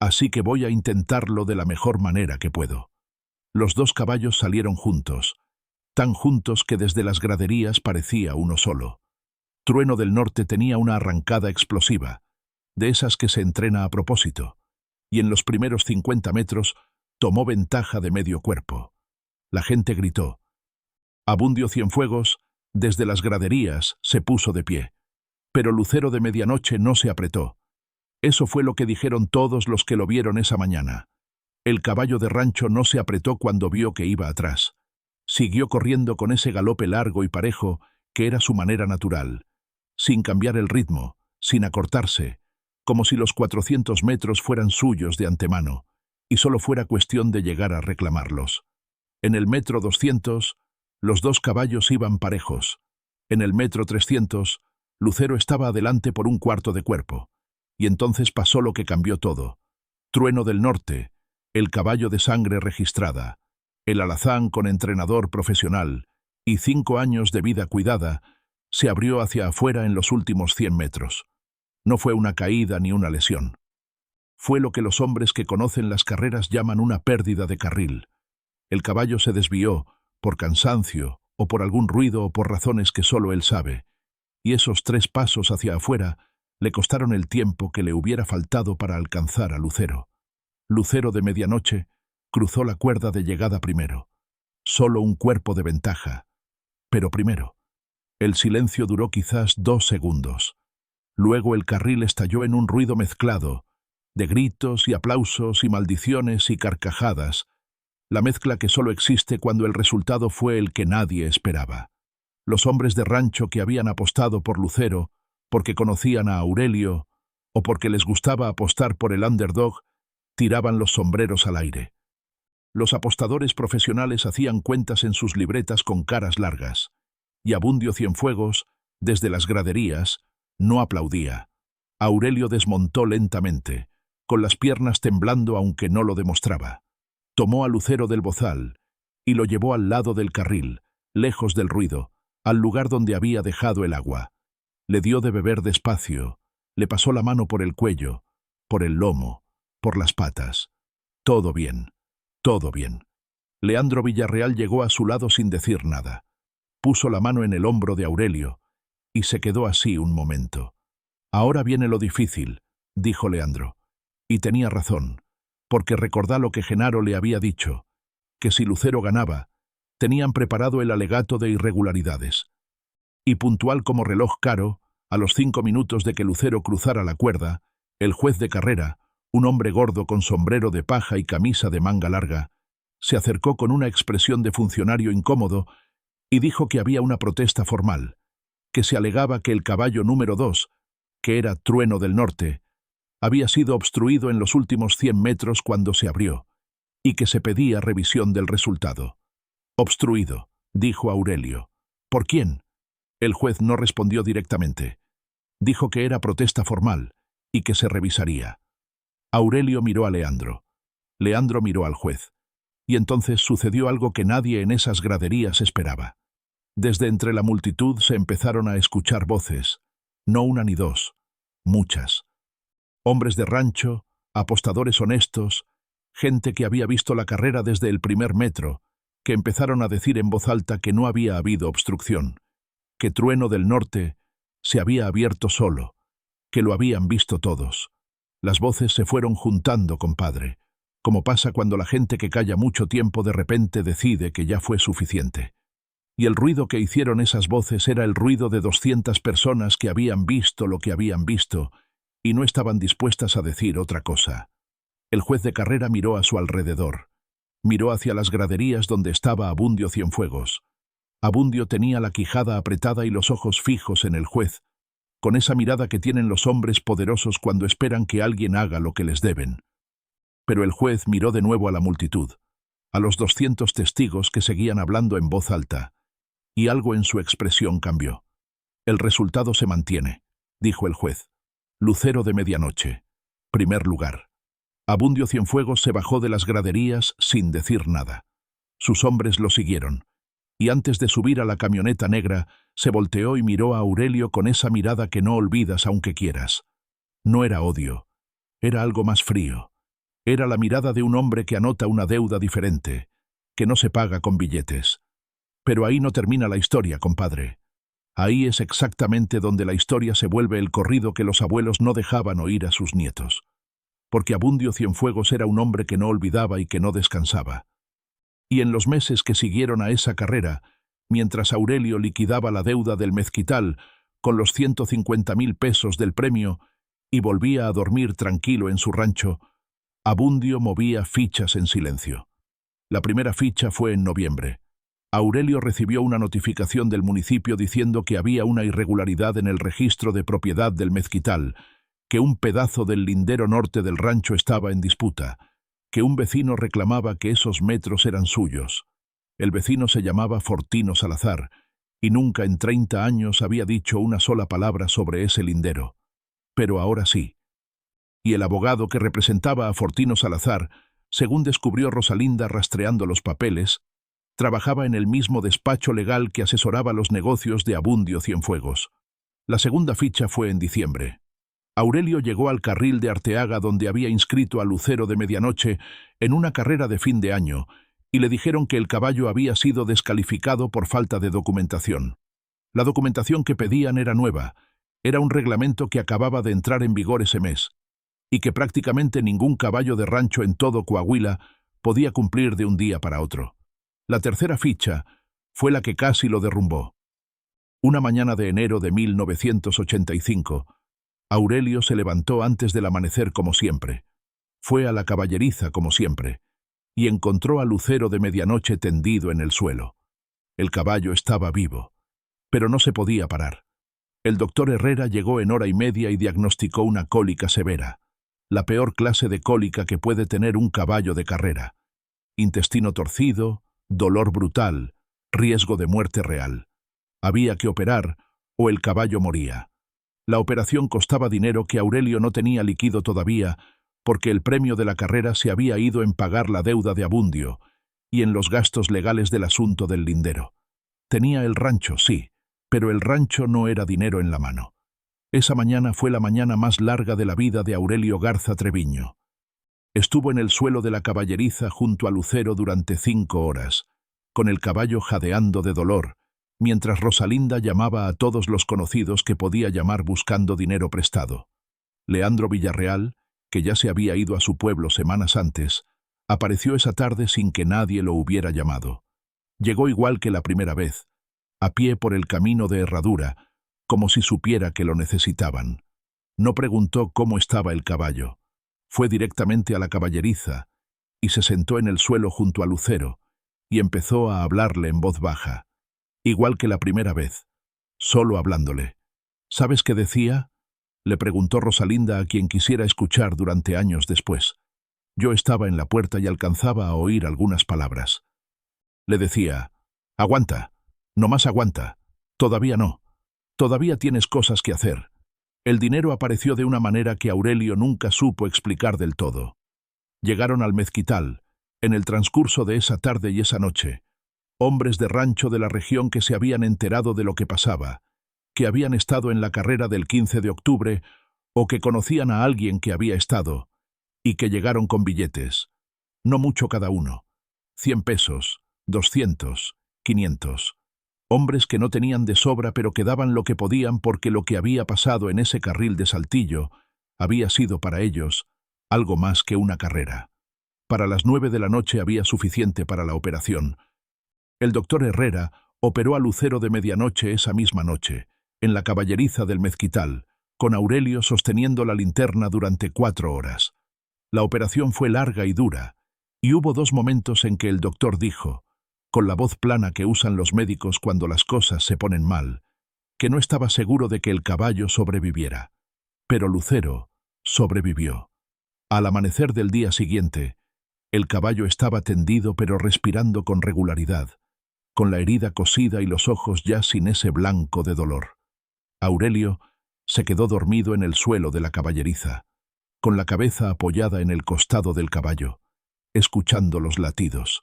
Así que voy a intentarlo de la mejor manera que puedo. Los dos caballos salieron juntos, tan juntos que desde las graderías parecía uno solo. Trueno del Norte tenía una arrancada explosiva, de esas que se entrena a propósito, y en los primeros 50 metros tomó ventaja de medio cuerpo. La gente gritó. Abundio Cienfuegos, desde las graderías, se puso de pie. Pero Lucero de Medianoche no se apretó. Eso fue lo que dijeron todos los que lo vieron esa mañana. El caballo de rancho no se apretó cuando vio que iba atrás. Siguió corriendo con ese galope largo y parejo que era su manera natural, sin cambiar el ritmo, sin acortarse, como si los 400 metros fueran suyos de antemano, y solo fuera cuestión de llegar a reclamarlos. En el metro 200, los dos caballos iban parejos. En el metro 300, Lucero estaba adelante por un cuarto de cuerpo. Y entonces pasó lo que cambió todo. Trueno del Norte, el caballo de sangre registrada, el alazán con entrenador profesional y 5 años de vida cuidada, se abrió hacia afuera en los últimos 100 metros. No fue una caída ni una lesión. Fue lo que los hombres que conocen las carreras llaman una pérdida de carril. El caballo se desvió, por cansancio, o por algún ruido o por razones que solo él sabe, y esos 3 pasos hacia afuera le costaron el tiempo que le hubiera faltado para alcanzar a Lucero. Lucero de Medianoche cruzó la cuerda de llegada primero. Solo un cuerpo de ventaja. Pero primero. El silencio duró quizás 2 segundos. Luego el carril estalló en un ruido mezclado, de gritos y aplausos y maldiciones y carcajadas, la mezcla que solo existe cuando el resultado fue el que nadie esperaba. Los hombres de rancho que habían apostado por Lucero, porque conocían a Aurelio, o porque les gustaba apostar por el underdog, tiraban los sombreros al aire. Los apostadores profesionales hacían cuentas en sus libretas con caras largas, y Abundio Cienfuegos, desde las graderías, no aplaudía. Aurelio desmontó lentamente, con las piernas temblando aunque no lo demostraba. Tomó a Lucero del bozal y lo llevó al lado del carril, lejos del ruido, al lugar donde había dejado el agua. Le dio de beber despacio, le pasó la mano por el cuello, por el lomo, por las patas. Todo bien, todo bien. Leandro Villarreal llegó a su lado sin decir nada. Puso la mano en el hombro de Aurelio y se quedó así un momento. Ahora viene lo difícil, dijo Leandro. Y tenía razón, porque recordá lo que Genaro le había dicho, que si Lucero ganaba, tenían preparado el alegato de irregularidades. Y puntual como reloj caro, a los 5 minutos de que Lucero cruzara la cuerda, el juez de carrera, un hombre gordo con sombrero de paja y camisa de manga larga, se acercó con una expresión de funcionario incómodo y dijo que había una protesta formal, que se alegaba que el caballo número 2, que era Trueno del Norte, había sido obstruido en los últimos 100 metros cuando se abrió, y que se pedía revisión del resultado. Obstruido, dijo Aurelio. ¿Por quién? El juez no respondió directamente. Dijo que era protesta formal y que se revisaría. Aurelio miró a Leandro. Leandro miró al juez. Y entonces sucedió algo que nadie en esas graderías esperaba. Desde entre la multitud se empezaron a escuchar voces, no una ni dos, muchas. Hombres de rancho, apostadores honestos, gente que había visto la carrera desde el primer metro, que empezaron a decir en voz alta que no había habido obstrucción, que Trueno del Norte se había abierto solo, que lo habían visto todos. Las voces se fueron juntando, compadre, como pasa cuando la gente que calla mucho tiempo de repente decide que ya fue suficiente. Y el ruido que hicieron esas voces era el ruido de 200 personas que habían visto lo que habían visto y no estaban dispuestas a decir otra cosa. El juez de carrera miró a su alrededor. Miró hacia las graderías donde estaba Abundio Cienfuegos. Abundio tenía la quijada apretada y los ojos fijos en el juez, con esa mirada que tienen los hombres poderosos cuando esperan que alguien haga lo que les deben. Pero el juez miró de nuevo a la multitud, a los 200 testigos que seguían hablando en voz alta, y algo en su expresión cambió. «El resultado se mantiene», dijo el juez. «Lucero de medianoche. Primer lugar». Abundio Cienfuegos se bajó de las graderías sin decir nada. Sus hombres lo siguieron, y antes de subir a la camioneta negra, se volteó y miró a Aurelio con esa mirada que no olvidas aunque quieras. No era odio, era algo más frío. Era la mirada de un hombre que anota una deuda diferente, que no se paga con billetes. Pero ahí no termina la historia, compadre. Ahí es exactamente donde la historia se vuelve el corrido que los abuelos no dejaban oír a sus nietos. Porque Abundio Cienfuegos era un hombre que no olvidaba y que no descansaba. Y en los meses que siguieron a esa carrera, mientras Aurelio liquidaba la deuda del mezquital con los 150.000 pesos del premio y volvía a dormir tranquilo en su rancho, Abundio movía fichas en silencio. La primera ficha fue en noviembre. Aurelio recibió una notificación del municipio diciendo que había una irregularidad en el registro de propiedad del mezquital, que un pedazo del lindero norte del rancho estaba en disputa, que un vecino reclamaba que esos metros eran suyos. El vecino se llamaba Fortino Salazar, y nunca en 30 años había dicho una sola palabra sobre ese lindero. Pero ahora sí. Y el abogado que representaba a Fortino Salazar, según descubrió Rosalinda rastreando los papeles, trabajaba en el mismo despacho legal que asesoraba los negocios de Abundio Cienfuegos. La segunda ficha fue en diciembre. Aurelio llegó al carril de Arteaga donde había inscrito a Lucero de medianoche en una carrera de fin de año y le dijeron que el caballo había sido descalificado por falta de documentación. La documentación que pedían era nueva, era un reglamento que acababa de entrar en vigor ese mes y que prácticamente ningún caballo de rancho en todo Coahuila podía cumplir de un día para otro. La tercera ficha fue la que casi lo derrumbó. Una mañana de enero de 1985, Aurelio se levantó antes del amanecer como siempre. Fue a la caballeriza como siempre, y encontró a Lucero de medianoche tendido en el suelo. El caballo estaba vivo, pero no se podía parar. El doctor Herrera llegó en hora y media y diagnosticó una cólica severa, la peor clase de cólica que puede tener un caballo de carrera. Intestino torcido, dolor brutal, riesgo de muerte real. Había que operar o el caballo moría. La operación costaba dinero que Aurelio no tenía líquido todavía, porque el premio de la carrera se había ido en pagar la deuda de Abundio y en los gastos legales del asunto del lindero. Tenía el rancho, sí, pero el rancho no era dinero en la mano. Esa mañana fue la mañana más larga de la vida de Aurelio Garza Treviño. Estuvo en el suelo de la caballeriza junto a Lucero durante 5 horas, con el caballo jadeando de dolor, mientras Rosalinda llamaba a todos los conocidos que podía llamar buscando dinero prestado. Leandro Villarreal, que ya se había ido a su pueblo semanas antes, apareció esa tarde sin que nadie lo hubiera llamado. Llegó igual que la primera vez, a pie por el camino de Herradura, como si supiera que lo necesitaban. No preguntó cómo estaba el caballo. Fue directamente a la caballeriza y se sentó en el suelo junto a Lucero y empezó a hablarle en voz baja. Igual que la primera vez, solo hablándole. ¿Sabes qué decía?, le preguntó Rosalinda a quien quisiera escuchar durante años después. Yo estaba en la puerta y alcanzaba a oír algunas palabras. Le decía, aguanta, nomás aguanta, todavía no, todavía tienes cosas que hacer. El dinero apareció de una manera que Aurelio nunca supo explicar del todo. Llegaron al mezquital, en el transcurso de esa tarde y esa noche, hombres de rancho de la región que se habían enterado de lo que pasaba, que habían estado en la carrera del 15 de octubre o que conocían a alguien que había estado, y que llegaron con billetes. No mucho cada uno. 100 pesos, 200, 500. Hombres que no tenían de sobra pero que daban lo que podían porque lo que había pasado en ese carril de Saltillo había sido para ellos algo más que una carrera. Para las 9 de la noche había suficiente para la operación. El doctor Herrera operó a Lucero de medianoche esa misma noche, en la caballeriza del Mezquital, con Aurelio sosteniendo la linterna durante 4 horas. La operación fue larga y dura, y hubo 2 momentos en que el doctor dijo, con la voz plana que usan los médicos cuando las cosas se ponen mal, que no estaba seguro de que el caballo sobreviviera. Pero Lucero sobrevivió. Al amanecer del día siguiente, el caballo estaba tendido pero respirando con regularidad, con la herida cosida y los ojos ya sin ese blanco de dolor. Aurelio se quedó dormido en el suelo de la caballeriza, con la cabeza apoyada en el costado del caballo, escuchando los latidos.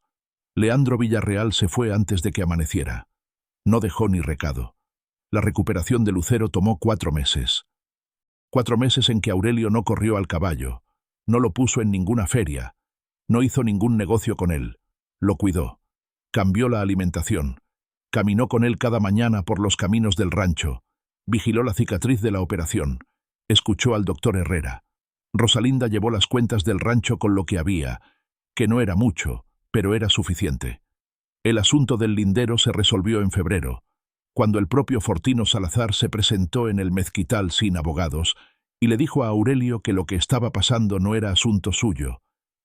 Leandro Villarreal se fue antes de que amaneciera. No dejó ni recado. La recuperación de Lucero tomó 4 meses. 4 meses en que Aurelio no corrió al caballo, no lo puso en ninguna feria, no hizo ningún negocio con él, lo cuidó, cambió la alimentación, caminó con él cada mañana por los caminos del rancho, vigiló la cicatriz de la operación, escuchó al doctor Herrera. Rosalinda llevó las cuentas del rancho con lo que había, que no era mucho, pero era suficiente. El asunto del lindero se resolvió en febrero, cuando el propio Fortino Salazar se presentó en el Mezquital sin abogados y le dijo a Aurelio que lo que estaba pasando no era asunto suyo,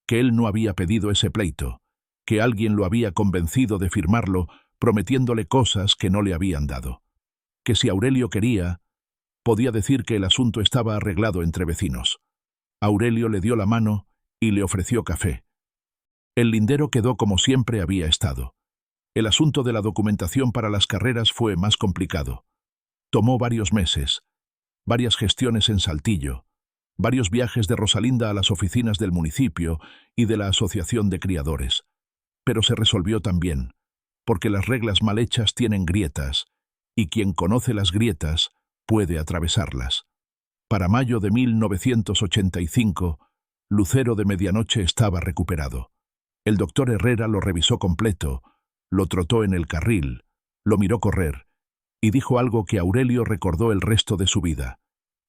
que él no había pedido ese pleito, que alguien lo había convencido de firmarlo prometiéndole cosas que no le habían dado, que si Aurelio quería, podía decir que el asunto estaba arreglado entre vecinos. Aurelio le dio la mano y le ofreció café. El lindero quedó como siempre había estado. El asunto de la documentación para las carreras fue más complicado. Tomó varios meses, varias gestiones en Saltillo, varios viajes de Rosalinda a las oficinas del municipio y de la Asociación de Criadores. Pero se resolvió también, porque las reglas mal hechas tienen grietas, y quien conoce las grietas puede atravesarlas. Para mayo de 1985, Lucero de medianoche estaba recuperado. El doctor Herrera lo revisó completo, lo trotó en el carril, lo miró correr, y dijo algo que Aurelio recordó el resto de su vida.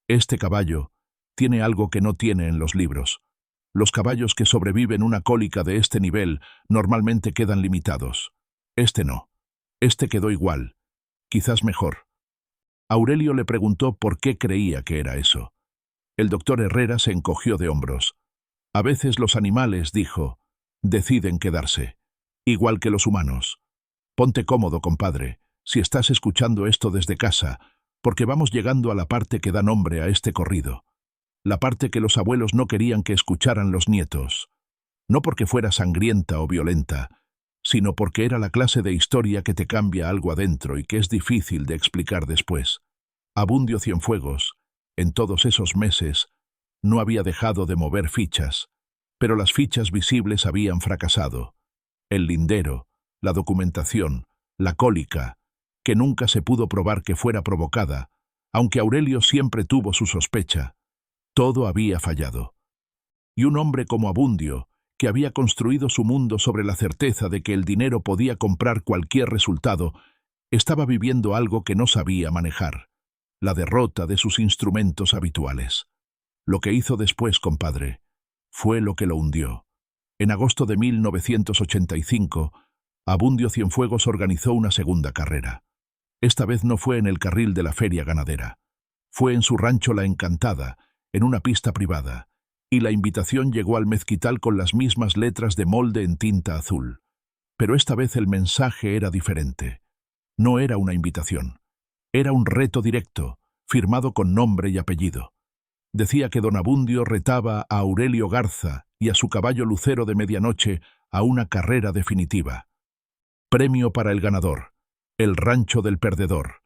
Este caballo tiene algo que no tiene en los libros. Los caballos que sobreviven una cólica de este nivel normalmente quedan limitados. Este no. Este quedó igual, quizás mejor. Aurelio le preguntó por qué creía que era eso. El doctor Herrera se encogió de hombros. A veces los animales, dijo, deciden quedarse, igual que los humanos. Ponte cómodo, compadre, si estás escuchando esto desde casa, porque vamos llegando a la parte que da nombre a este corrido. La parte que los abuelos no querían que escucharan los nietos. No porque fuera sangrienta o violenta, sino porque era la clase de historia que te cambia algo adentro y que es difícil de explicar después. Abundio Cienfuegos, en todos esos meses, no había dejado de mover fichas, pero las fichas visibles habían fracasado. El lindero, la documentación, la cólica, que nunca se pudo probar que fuera provocada, aunque Aurelio siempre tuvo su sospecha. Todo había fallado. Y un hombre como Abundio, que había construido su mundo sobre la certeza de que el dinero podía comprar cualquier resultado, estaba viviendo algo que no sabía manejar, la derrota de sus instrumentos habituales. Lo que hizo después, compadre, fue lo que lo hundió. En agosto de 1985, Abundio Cienfuegos organizó una segunda carrera. Esta vez no fue en el carril de la feria ganadera. Fue en su rancho La Encantada, en una pista privada, y la invitación llegó al Mezquital con las mismas letras de molde en tinta azul. Pero esta vez el mensaje era diferente. No era una invitación. Era un reto directo, firmado con nombre y apellido. Decía que don Abundio retaba a Aurelio Garza y a su caballo Lucero de medianoche a una carrera definitiva. Premio para el ganador, el rancho del perdedor,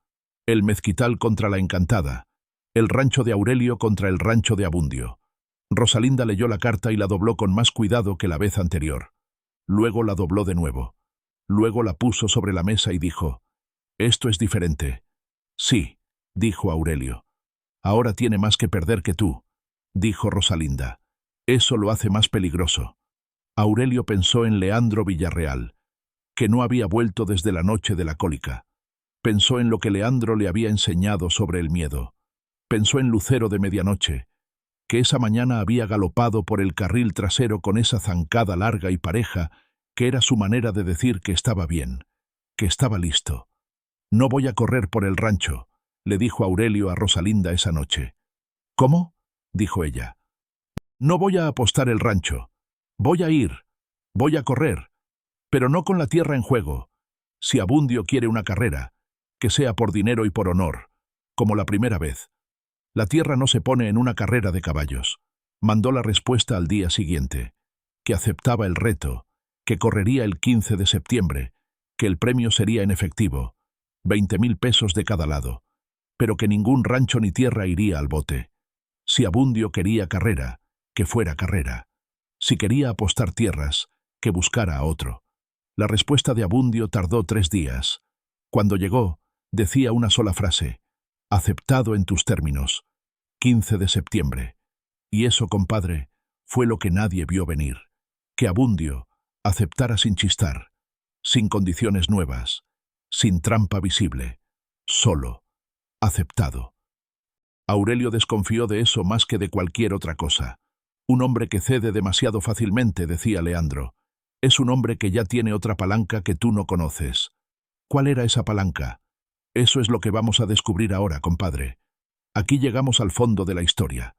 el Mezquital contra La Encantada, el rancho de Aurelio contra el rancho de Abundio. Rosalinda leyó la carta y la dobló con más cuidado que la vez anterior. Luego la dobló de nuevo. Luego la puso sobre la mesa y dijo, «Esto es diferente». «Sí», dijo Aurelio. «Ahora tiene más que perder que tú», dijo Rosalinda. «Eso lo hace más peligroso». Aurelio pensó en Leandro Villarreal, que no había vuelto desde la noche de la cólica. Pensó en lo que Leandro le había enseñado sobre el miedo. Pensó en Lucero de medianoche, que esa mañana había galopado por el carril trasero con esa zancada larga y pareja, que era su manera de decir que estaba bien, que estaba listo. «No voy a correr por el rancho», le dijo Aurelio a Rosalinda esa noche. «¿Cómo?», dijo ella. «No voy a apostar el rancho. Voy a ir. Voy a correr. Pero no con la tierra en juego. Si Abundio quiere una carrera, que sea por dinero y por honor, como la primera vez. La tierra no se pone en una carrera de caballos». Mandó la respuesta al día siguiente, que aceptaba el reto, que correría el 15 de septiembre, que el premio sería en efectivo, 20.000 pesos de cada lado, pero que ningún rancho ni tierra iría al bote. Si Abundio quería carrera, que fuera carrera. Si quería apostar tierras, que buscara a otro. La respuesta de Abundio tardó 3 días. Cuando llegó, decía una sola frase: «Aceptado en tus términos, 15 de septiembre». Y eso, compadre, fue lo que nadie vio venir. Que Abundio aceptara sin chistar, sin condiciones nuevas, sin trampa visible, solo, aceptado. Aurelio desconfió de eso más que de cualquier otra cosa. «Un hombre que cede demasiado fácilmente», decía Leandro, «es un hombre que ya tiene otra palanca que tú no conoces». ¿Cuál era esa palanca? Eso es lo que vamos a descubrir ahora, compadre. Aquí llegamos al fondo de la historia.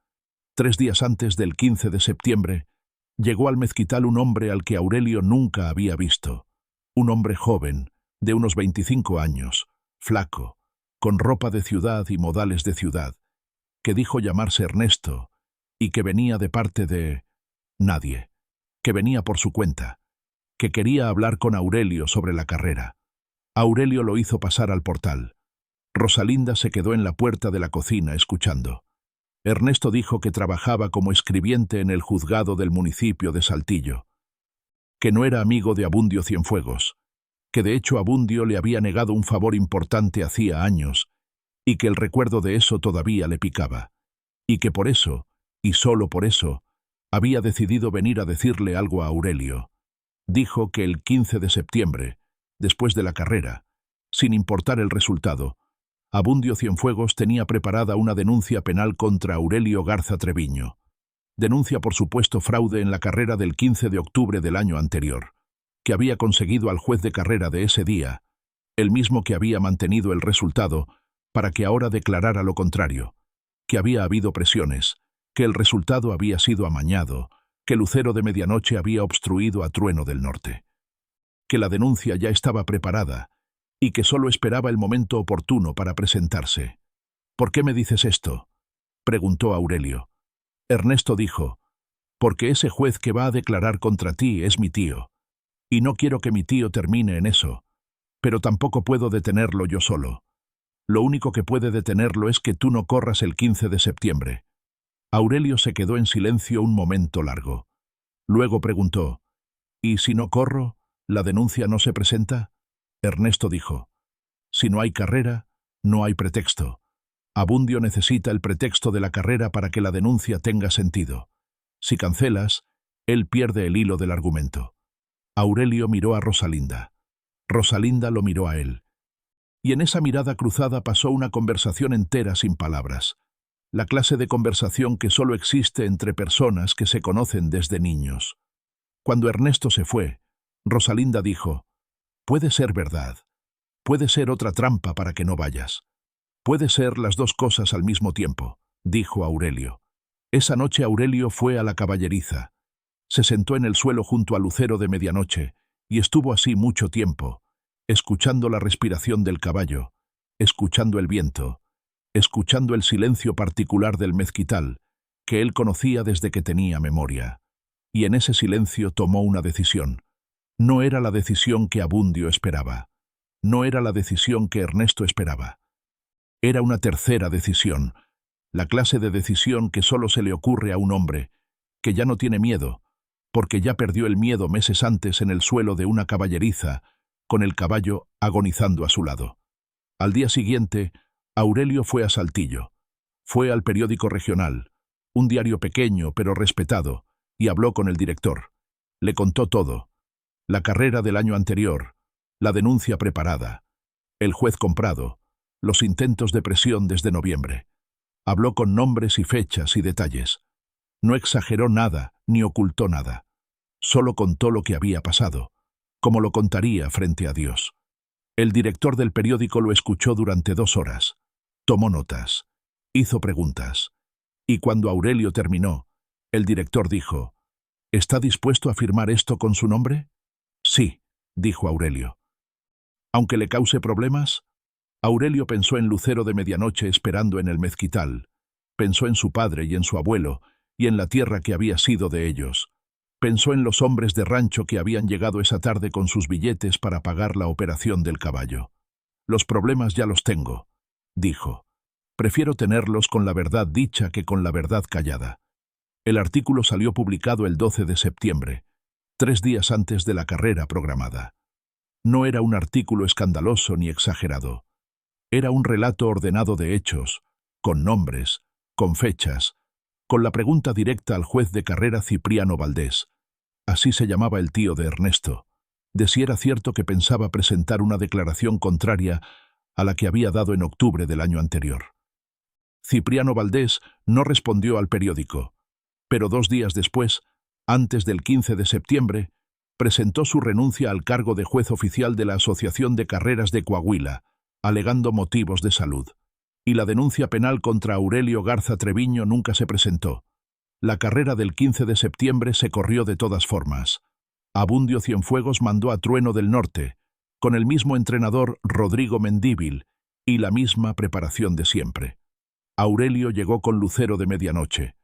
3 días antes del 15 de septiembre, llegó al mezquital un hombre al que Aurelio nunca había visto. Un hombre joven, de unos 25 años, flaco, con ropa de ciudad y modales de ciudad, que dijo llamarse Ernesto y que venía de parte de nadie, que venía por su cuenta, que quería hablar con Aurelio sobre la carrera. Aurelio lo hizo pasar al portal. Rosalinda se quedó en la puerta de la cocina escuchando. Ernesto dijo que trabajaba como escribiente en el juzgado del municipio de Saltillo, que no era amigo de Abundio Cienfuegos, que de hecho Abundio le había negado un favor importante hacía años, y que el recuerdo de eso todavía le picaba, y que por eso, y solo por eso, había decidido venir a decirle algo a Aurelio. Dijo que el 15 de septiembre, después de la carrera, sin importar el resultado, Abundio Cienfuegos tenía preparada una denuncia penal contra Aurelio Garza Treviño. Denuncia por supuesto fraude en la carrera del 15 de octubre del año anterior, que había conseguido al juez de carrera de ese día, el mismo que había mantenido el resultado, para que ahora declarara lo contrario, que había habido presiones, que el resultado había sido amañado, que Lucero de Medianoche había obstruido a Trueno del Norte, que la denuncia ya estaba preparada y que solo esperaba el momento oportuno para presentarse. «¿Por qué me dices esto?», preguntó Aurelio. Ernesto dijo: «Porque ese juez que va a declarar contra ti es mi tío, y no quiero que mi tío termine en eso, pero tampoco puedo detenerlo yo solo. Lo único que puede detenerlo es que tú no corras el 15 de septiembre». Aurelio se quedó en silencio un momento largo. Luego preguntó: «¿Y si no corro, la denuncia no se presenta?». Ernesto dijo: «Si no hay carrera, no hay pretexto. Abundio necesita el pretexto de la carrera para que la denuncia tenga sentido. Si cancelas, él pierde el hilo del argumento». Aurelio miró a Rosalinda. Rosalinda lo miró a él. Y en esa mirada cruzada pasó una conversación entera sin palabras. La clase de conversación que solo existe entre personas que se conocen desde niños. Cuando Ernesto se fue, Rosalinda dijo: «Puede ser verdad. Puede ser otra trampa para que no vayas. Puede ser las dos cosas al mismo tiempo», dijo Aurelio. Esa noche Aurelio fue a la caballeriza. Se sentó en el suelo junto a Lucero de Medianoche y estuvo así mucho tiempo, escuchando la respiración del caballo, escuchando el viento, escuchando el silencio particular del mezquital, que él conocía desde que tenía memoria. Y en ese silencio tomó una decisión. No era la decisión que Abundio esperaba. No era la decisión que Ernesto esperaba. Era una tercera decisión, la clase de decisión que solo se le ocurre a un hombre, que ya no tiene miedo, porque ya perdió el miedo meses antes en el suelo de una caballeriza, con el caballo agonizando a su lado. Al día siguiente, Aurelio fue a Saltillo. Fue al periódico regional, un diario pequeño pero respetado, y habló con el director. Le contó todo: la carrera del año anterior, la denuncia preparada, el juez comprado, los intentos de presión desde noviembre. Habló con nombres y fechas y detalles. No exageró nada, ni ocultó nada. Solo contó lo que había pasado, como lo contaría frente a Dios. El director del periódico lo escuchó durante 2 horas. Tomó notas. Hizo preguntas. Y cuando Aurelio terminó, el director dijo: ¿Está dispuesto a firmar esto con su nombre? Sí, dijo Aurelio. ¿Aunque le cause problemas? Aurelio pensó en Lucero de Medianoche esperando en el mezquital. Pensó en su padre y en su abuelo, y en la tierra que había sido de ellos. Pensó en los hombres de rancho que habían llegado esa tarde con sus billetes para pagar la operación del caballo. Los problemas ya los tengo, dijo. Prefiero tenerlos con la verdad dicha que con la verdad callada. El artículo salió publicado el 12 de septiembre, 3 días antes de la carrera programada. No era un artículo escandaloso ni exagerado. Era un relato ordenado de hechos, con nombres, con fechas, con la pregunta directa al juez de carrera Cipriano Valdés, así se llamaba el tío de Ernesto, de si era cierto que pensaba presentar una declaración contraria a la que había dado en octubre del año anterior. Cipriano Valdés no respondió al periódico, pero 2 días después, antes del 15 de septiembre, presentó su renuncia al cargo de juez oficial de la Asociación de Carreras de Coahuila, alegando motivos de salud. Y la denuncia penal contra Aurelio Garza Treviño nunca se presentó. La carrera del 15 de septiembre se corrió de todas formas. Abundio Cienfuegos mandó a Trueno del Norte, con el mismo entrenador Rodrigo Mendívil, y la misma preparación de siempre. Aurelio llegó con Lucero de Medianoche,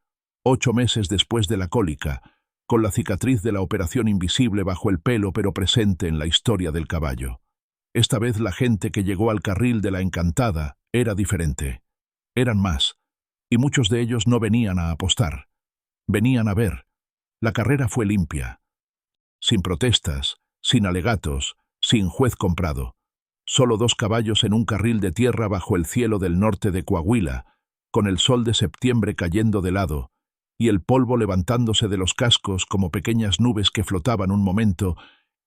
8 meses después de la cólica, con la cicatriz de la operación invisible bajo el pelo pero presente en la historia del caballo. Esta vez la gente que llegó al carril de la Encantada era diferente. Eran más, y muchos de ellos no venían a apostar. Venían a ver. La carrera fue limpia. Sin protestas, sin alegatos, sin juez comprado. Solo 2 caballos en un carril de tierra bajo el cielo del norte de Coahuila, con el sol de septiembre cayendo de lado, y el polvo levantándose de los cascos como pequeñas nubes que flotaban un momento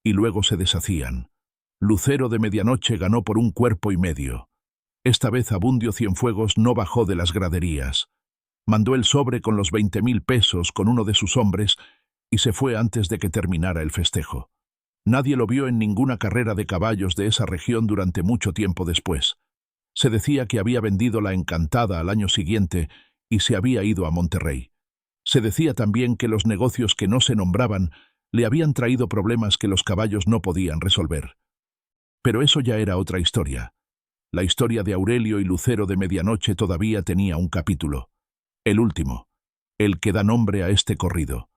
y luego se deshacían. Lucero de Medianoche ganó por 1,5 cuerpos. Esta vez Abundio Cienfuegos no bajó de las graderías. Mandó el sobre con los 20,000 pesos con uno de sus hombres y se fue antes de que terminara el festejo. Nadie lo vio en ninguna carrera de caballos de esa región durante mucho tiempo después. Se decía que había vendido la Encantada al año siguiente y se había ido a Monterrey. Se decía también que los negocios que no se nombraban le habían traído problemas que los caballos no podían resolver. Pero eso ya era otra historia. La historia de Aurelio y Lucero de Medianoche todavía tenía un capítulo. El último, el que da nombre a este corrido.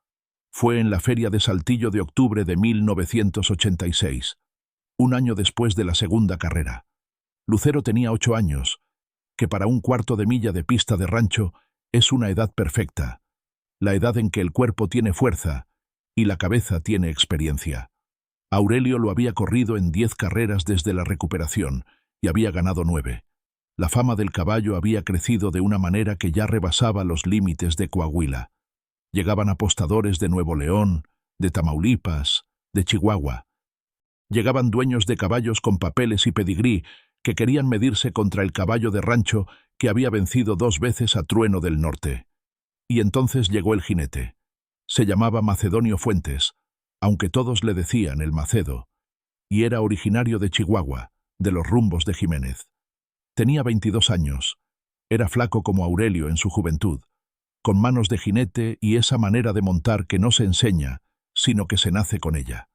Fue en la Feria de Saltillo de octubre de 1986, 1 año después de la segunda carrera. Lucero tenía 8 años, que para 1/4 de milla de pista de rancho es una edad perfecta, la edad en que el cuerpo tiene fuerza y la cabeza tiene experiencia. Aurelio lo había corrido en 10 carreras desde la recuperación y había ganado 9. La fama del caballo había crecido de una manera que ya rebasaba los límites de Coahuila. Llegaban apostadores de Nuevo León, de Tamaulipas, de Chihuahua. Llegaban dueños de caballos con papeles y pedigrí que querían medirse contra el caballo de rancho que había vencido 2 veces a Trueno del Norte. Y entonces llegó el jinete. Se llamaba Macedonio Fuentes, aunque todos le decían el Macedo, y era originario de Chihuahua, de los rumbos de Jiménez. Tenía 22 años. Era flaco como Aurelio en su juventud, con manos de jinete y esa manera de montar que no se enseña, sino que se nace con ella.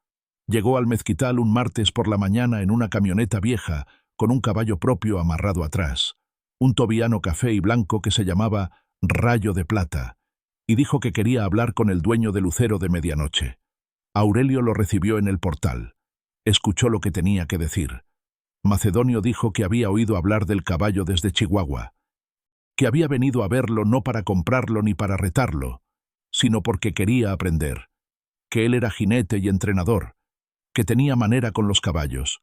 Llegó al mezquital un martes por la mañana en una camioneta vieja, con un caballo propio amarrado atrás, un tobiano café y blanco que se llamaba Rayo de Plata, y dijo que quería hablar con el dueño de Lucero de Medianoche. Aurelio lo recibió en el portal. Escuchó lo que tenía que decir. Macedonio dijo que había oído hablar del caballo desde Chihuahua, que había venido a verlo no para comprarlo ni para retarlo, sino porque quería aprender, que él era jinete y entrenador, que tenía manera con los caballos,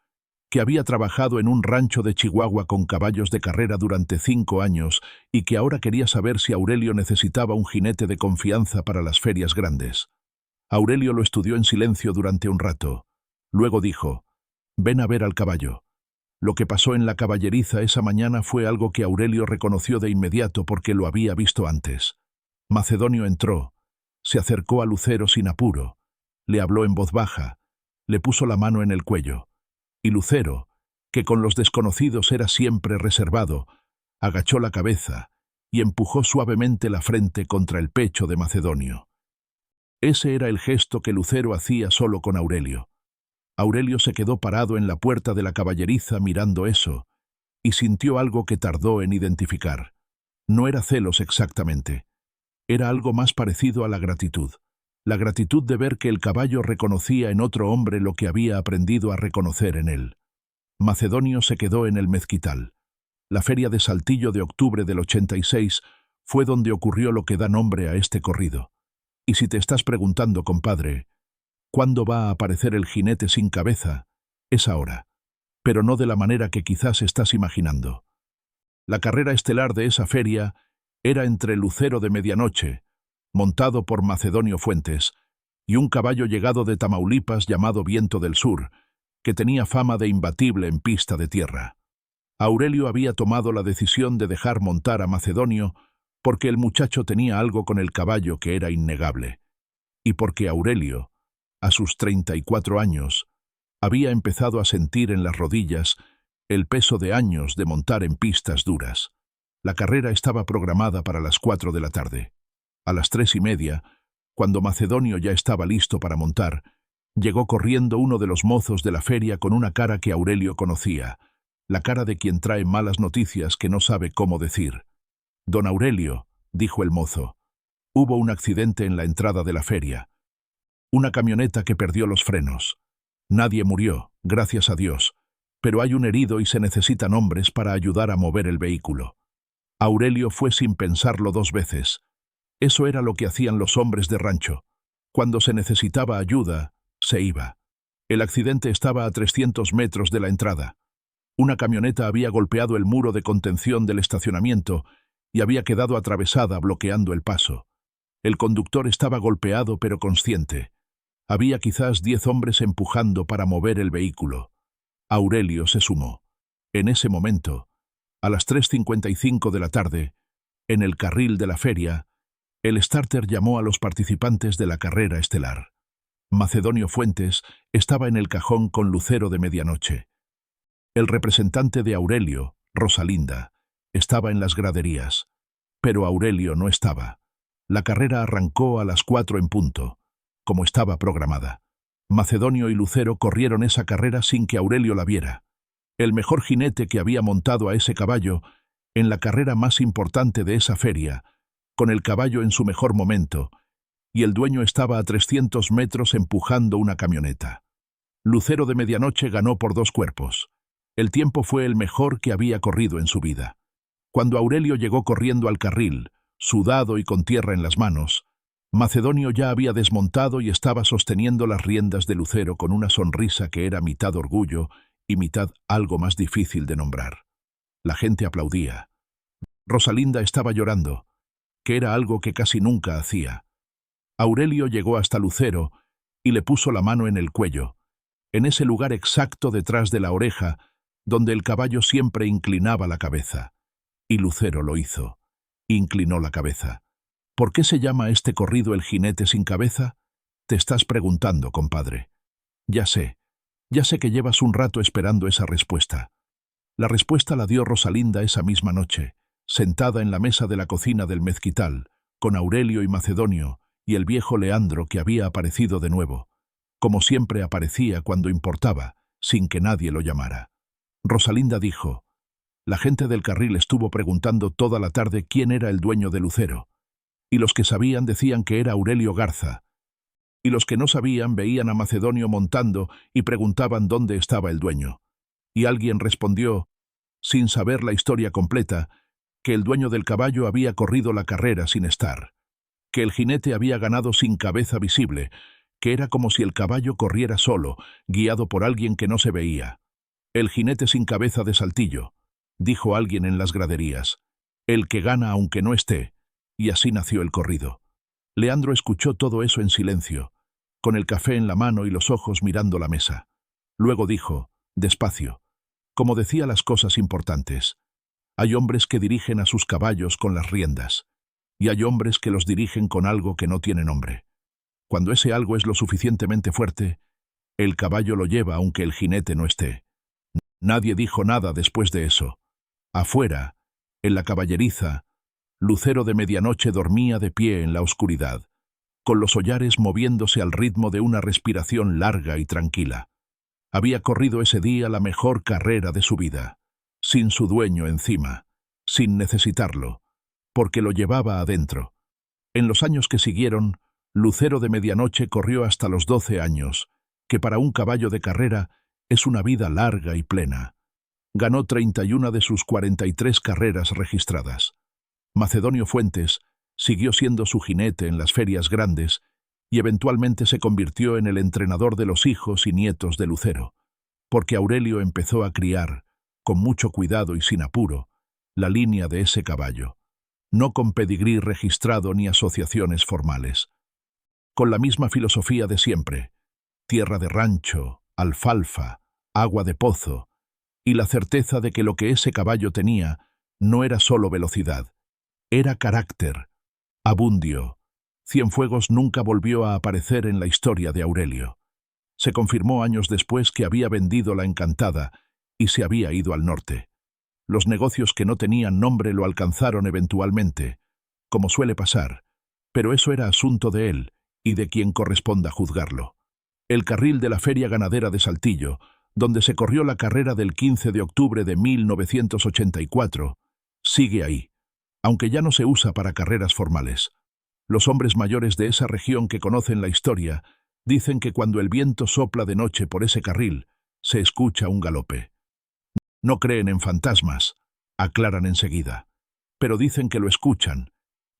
que había trabajado en un rancho de Chihuahua con caballos de carrera durante 5 años y que ahora quería saber si Aurelio necesitaba un jinete de confianza para las ferias grandes. Aurelio lo estudió en silencio durante un rato. Luego dijo: «Ven a ver al caballo». Lo que pasó en la caballeriza esa mañana fue algo que Aurelio reconoció de inmediato porque lo había visto antes. Macedonio entró, se acercó a Lucero sin apuro, le habló en voz baja, le puso la mano en el cuello, y Lucero, que con los desconocidos era siempre reservado, agachó la cabeza y empujó suavemente la frente contra el pecho de Macedonio. Ese era el gesto que Lucero hacía solo con Aurelio. Aurelio se quedó parado en la puerta de la caballeriza mirando eso, y sintió algo que tardó en identificar. No era celos exactamente. Era algo más parecido a la gratitud de ver que el caballo reconocía en otro hombre lo que había aprendido a reconocer en él. Macedonio se quedó en el mezquital. La feria de Saltillo de octubre del 86 fue donde ocurrió lo que da nombre a este corrido. Y si te estás preguntando, compadre, ¿cuándo va a aparecer el jinete sin cabeza? Es ahora, pero no de la manera que quizás estás imaginando. La carrera estelar de esa feria era entre Lucero de Medianoche, montado por Macedonio Fuentes, y un caballo llegado de Tamaulipas llamado Viento del Sur, que tenía fama de imbatible en pista de tierra. Aurelio había tomado la decisión de dejar montar a Macedonio porque el muchacho tenía algo con el caballo que era innegable, y porque Aurelio, a sus 34 años, había empezado a sentir en las rodillas el peso de años de montar en pistas duras. La carrera estaba programada para las 4 de la tarde. A las 3:30, cuando Macedonio ya estaba listo para montar, llegó corriendo uno de los mozos de la feria con una cara que Aurelio conocía, la cara de quien trae malas noticias que no sabe cómo decir. «Don Aurelio», dijo el mozo, «hubo un accidente en la entrada de la feria. Una camioneta que perdió los frenos. Nadie murió, gracias a Dios, pero hay un herido y se necesitan hombres para ayudar a mover el vehículo». Aurelio fue sin pensarlo 2 veces. Eso era lo que hacían los hombres de rancho. Cuando se necesitaba ayuda, se iba. El accidente estaba a 300 metros de la entrada. Una camioneta había golpeado el muro de contención del estacionamiento y había quedado atravesada bloqueando el paso. El conductor estaba golpeado pero consciente. Había quizás 10 hombres empujando para mover el vehículo. Aurelio se sumó. En ese momento, a las 3:55 de la tarde, en el carril de la feria, el starter llamó a los participantes de la carrera estelar. Macedonio Fuentes estaba en el cajón con Lucero de Medianoche. El representante de Aurelio, Rosalinda, estaba en las graderías, pero Aurelio no estaba. La carrera arrancó a las 4 en punto, como estaba programada. Macedonio y Lucero corrieron esa carrera sin que Aurelio la viera. El mejor jinete que había montado a ese caballo en la carrera más importante de esa feria, con el caballo en su mejor momento, y el dueño estaba a 300 metros empujando una camioneta. Lucero de Medianoche ganó por 2 cuerpos. El tiempo fue el mejor que había corrido en su vida. Cuando Aurelio llegó corriendo al carril, sudado y con tierra en las manos, Macedonio ya había desmontado y estaba sosteniendo las riendas de Lucero con una sonrisa que era mitad orgullo y mitad algo más difícil de nombrar. La gente aplaudía. Rosalinda estaba llorando, que era algo que casi nunca hacía. Aurelio llegó hasta Lucero y le puso la mano en el cuello, en ese lugar exacto detrás de la oreja, donde el caballo siempre inclinaba la cabeza. Y Lucero lo hizo. Inclinó la cabeza. ¿Por qué se llama este corrido el jinete sin cabeza? Te estás preguntando, compadre. Ya sé que llevas un rato esperando esa respuesta. La respuesta la dio Rosalinda esa misma noche, sentada en la mesa de la cocina del mezquital, con Aurelio y Macedonio, y el viejo Leandro que había aparecido de nuevo, como siempre aparecía cuando importaba, sin que nadie lo llamara. Rosalinda dijo: «La gente del carril estuvo preguntando toda la tarde quién era el dueño de Lucero, y los que sabían decían que era Aurelio Garza, y los que no sabían veían a Macedonio montando y preguntaban dónde estaba el dueño. Y alguien respondió, sin saber la historia completa, que el dueño del caballo había corrido la carrera sin estar, que el jinete había ganado sin cabeza visible, que era como si el caballo corriera solo, guiado por alguien que no se veía. El jinete sin cabeza de Saltillo», dijo alguien en las graderías, «el que gana aunque no esté», y así nació el corrido. Leandro escuchó todo eso en silencio, con el café en la mano y los ojos mirando la mesa. Luego dijo, despacio, como decía las cosas importantes: «Hay hombres que dirigen a sus caballos con las riendas, y hay hombres que los dirigen con algo que no tiene nombre. Cuando ese algo es lo suficientemente fuerte, el caballo lo lleva aunque el jinete no esté. Nadie dijo nada después de eso. Afuera, en la caballeriza, Lucero de Medianoche dormía de pie en la oscuridad, con los hollares moviéndose al ritmo de una respiración larga y tranquila. Había corrido ese día la mejor carrera de su vida, sin su dueño encima, sin necesitarlo, porque lo llevaba adentro. En los años que siguieron, Lucero de Medianoche corrió hasta los 12 años, que para un caballo de carrera es una vida larga y plena. Ganó 31 de sus 43 carreras registradas. Macedonio Fuentes siguió siendo su jinete en las ferias grandes y eventualmente se convirtió en el entrenador de los hijos y nietos de Lucero, porque Aurelio empezó a criar, con mucho cuidado y sin apuro, la línea de ese caballo, no con pedigrí registrado ni asociaciones formales. Con la misma filosofía de siempre, tierra de rancho, alfalfa, agua de pozo, y la certeza de que lo que ese caballo tenía no era solo velocidad, era carácter. Abundio. Cienfuegos nunca volvió a aparecer en la historia de Aurelio. Se confirmó años después que había vendido la Encantada y se había ido al norte. Los negocios que no tenían nombre lo alcanzaron eventualmente, como suele pasar, pero eso era asunto de él y de quien corresponda juzgarlo. El carril de la Feria Ganadera de Saltillo, donde se corrió la carrera del 15 de octubre de 1984, sigue ahí, aunque ya no se usa para carreras formales. Los hombres mayores de esa región que conocen la historia dicen que cuando el viento sopla de noche por ese carril, se escucha un galope. No creen en fantasmas, aclaran enseguida, pero dicen que lo escuchan,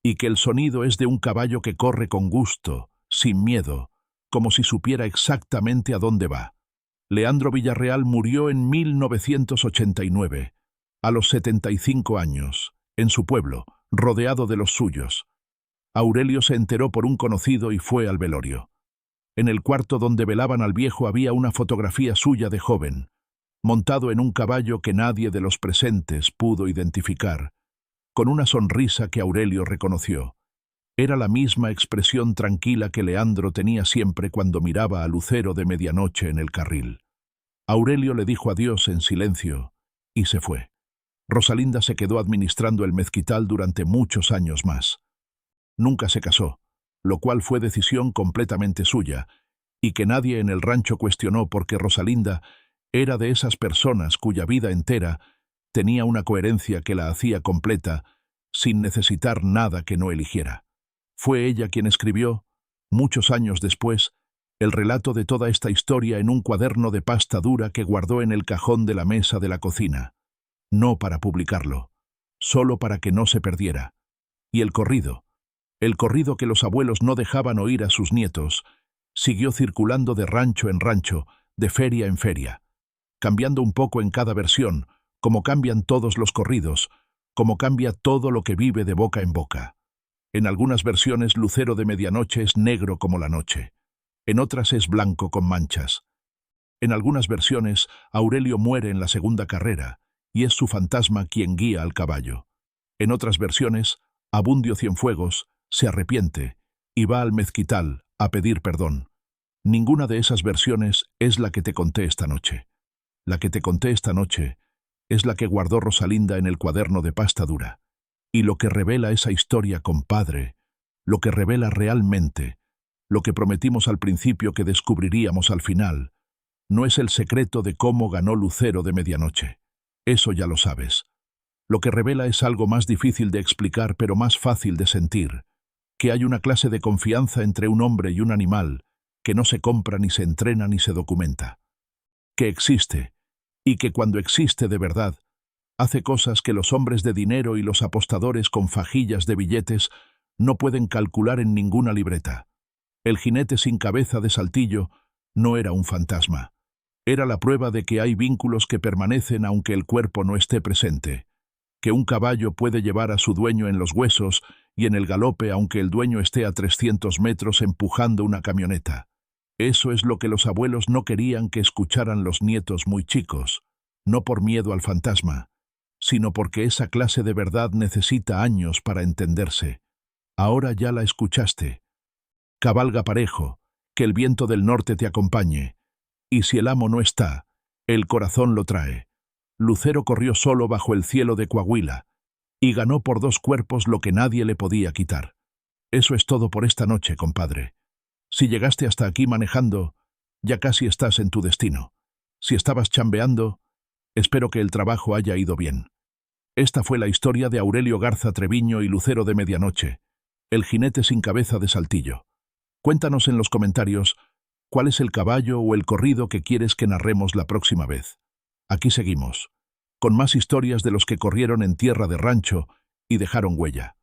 y que el sonido es de un caballo que corre con gusto, sin miedo, como si supiera exactamente a dónde va. Leandro Villarreal murió en 1989, a los 75 años, en su pueblo, rodeado de los suyos. Aurelio se enteró por un conocido y fue al velorio. En el cuarto donde velaban al viejo había una fotografía suya de joven, montado en un caballo que nadie de los presentes pudo identificar, con una sonrisa que Aurelio reconoció. Era la misma expresión tranquila que Leandro tenía siempre cuando miraba a Lucero de Medianoche en el carril. Aurelio le dijo adiós en silencio y se fue. Rosalinda se quedó administrando el mezquital durante muchos años más. Nunca se casó, lo cual fue decisión completamente suya, y que nadie en el rancho cuestionó porque Rosalinda era de esas personas cuya vida entera tenía una coherencia que la hacía completa, sin necesitar nada que no eligiera. Fue ella quien escribió, muchos años después, el relato de toda esta historia en un cuaderno de pasta dura que guardó en el cajón de la mesa de la cocina, no para publicarlo, solo para que no se perdiera. Y el corrido que los abuelos no dejaban oír a sus nietos, siguió circulando de rancho en rancho, de feria en feria, cambiando un poco en cada versión, como cambian todos los corridos, como cambia todo lo que vive de boca en boca. En algunas versiones Lucero de Medianoche es negro como la noche, en otras es blanco con manchas. En algunas versiones Aurelio muere en la segunda carrera, y es su fantasma quien guía al caballo. En otras versiones, Abundio Cienfuegos se arrepiente y va al mezquital a pedir perdón. Ninguna de esas versiones es la que te conté esta noche. La que te conté esta noche es la que guardó Rosalinda en el cuaderno de pasta dura. Y lo que revela esa historia, compadre, lo que revela realmente, lo que prometimos al principio que descubriríamos al final, no es el secreto de cómo ganó Lucero de Medianoche. Eso ya lo sabes. Lo que revela es algo más difícil de explicar pero más fácil de sentir, que hay una clase de confianza entre un hombre y un animal que no se compra ni se entrena ni se documenta. Que existe, y que cuando existe de verdad, hace cosas que los hombres de dinero y los apostadores con fajillas de billetes no pueden calcular en ninguna libreta. El jinete sin cabeza de Saltillo no era un fantasma. Era la prueba de que hay vínculos que permanecen aunque el cuerpo no esté presente, que un caballo puede llevar a su dueño en los huesos y en el galope aunque el dueño esté a 300 metros empujando una camioneta. Eso es lo que los abuelos no querían que escucharan los nietos muy chicos, no por miedo al fantasma, sino porque esa clase de verdad necesita años para entenderse. Ahora ya la escuchaste. Cabalga parejo, que el viento del norte te acompañe. Y si el amo no está, el corazón lo trae. Lucero corrió solo bajo el cielo de Coahuila, y ganó por 2 cuerpos lo que nadie le podía quitar. Eso es todo por esta noche, compadre. Si llegaste hasta aquí manejando, ya casi estás en tu destino. Si estabas chambeando, espero que el trabajo haya ido bien. Esta fue la historia de Aurelio Garza Treviño y Lucero de Medianoche, el jinete sin cabeza de Saltillo. Cuéntanos en los comentarios cuál es el caballo o el corrido que quieres que narremos la próxima vez. Aquí seguimos, con más historias de los que corrieron en tierra de rancho y dejaron huella.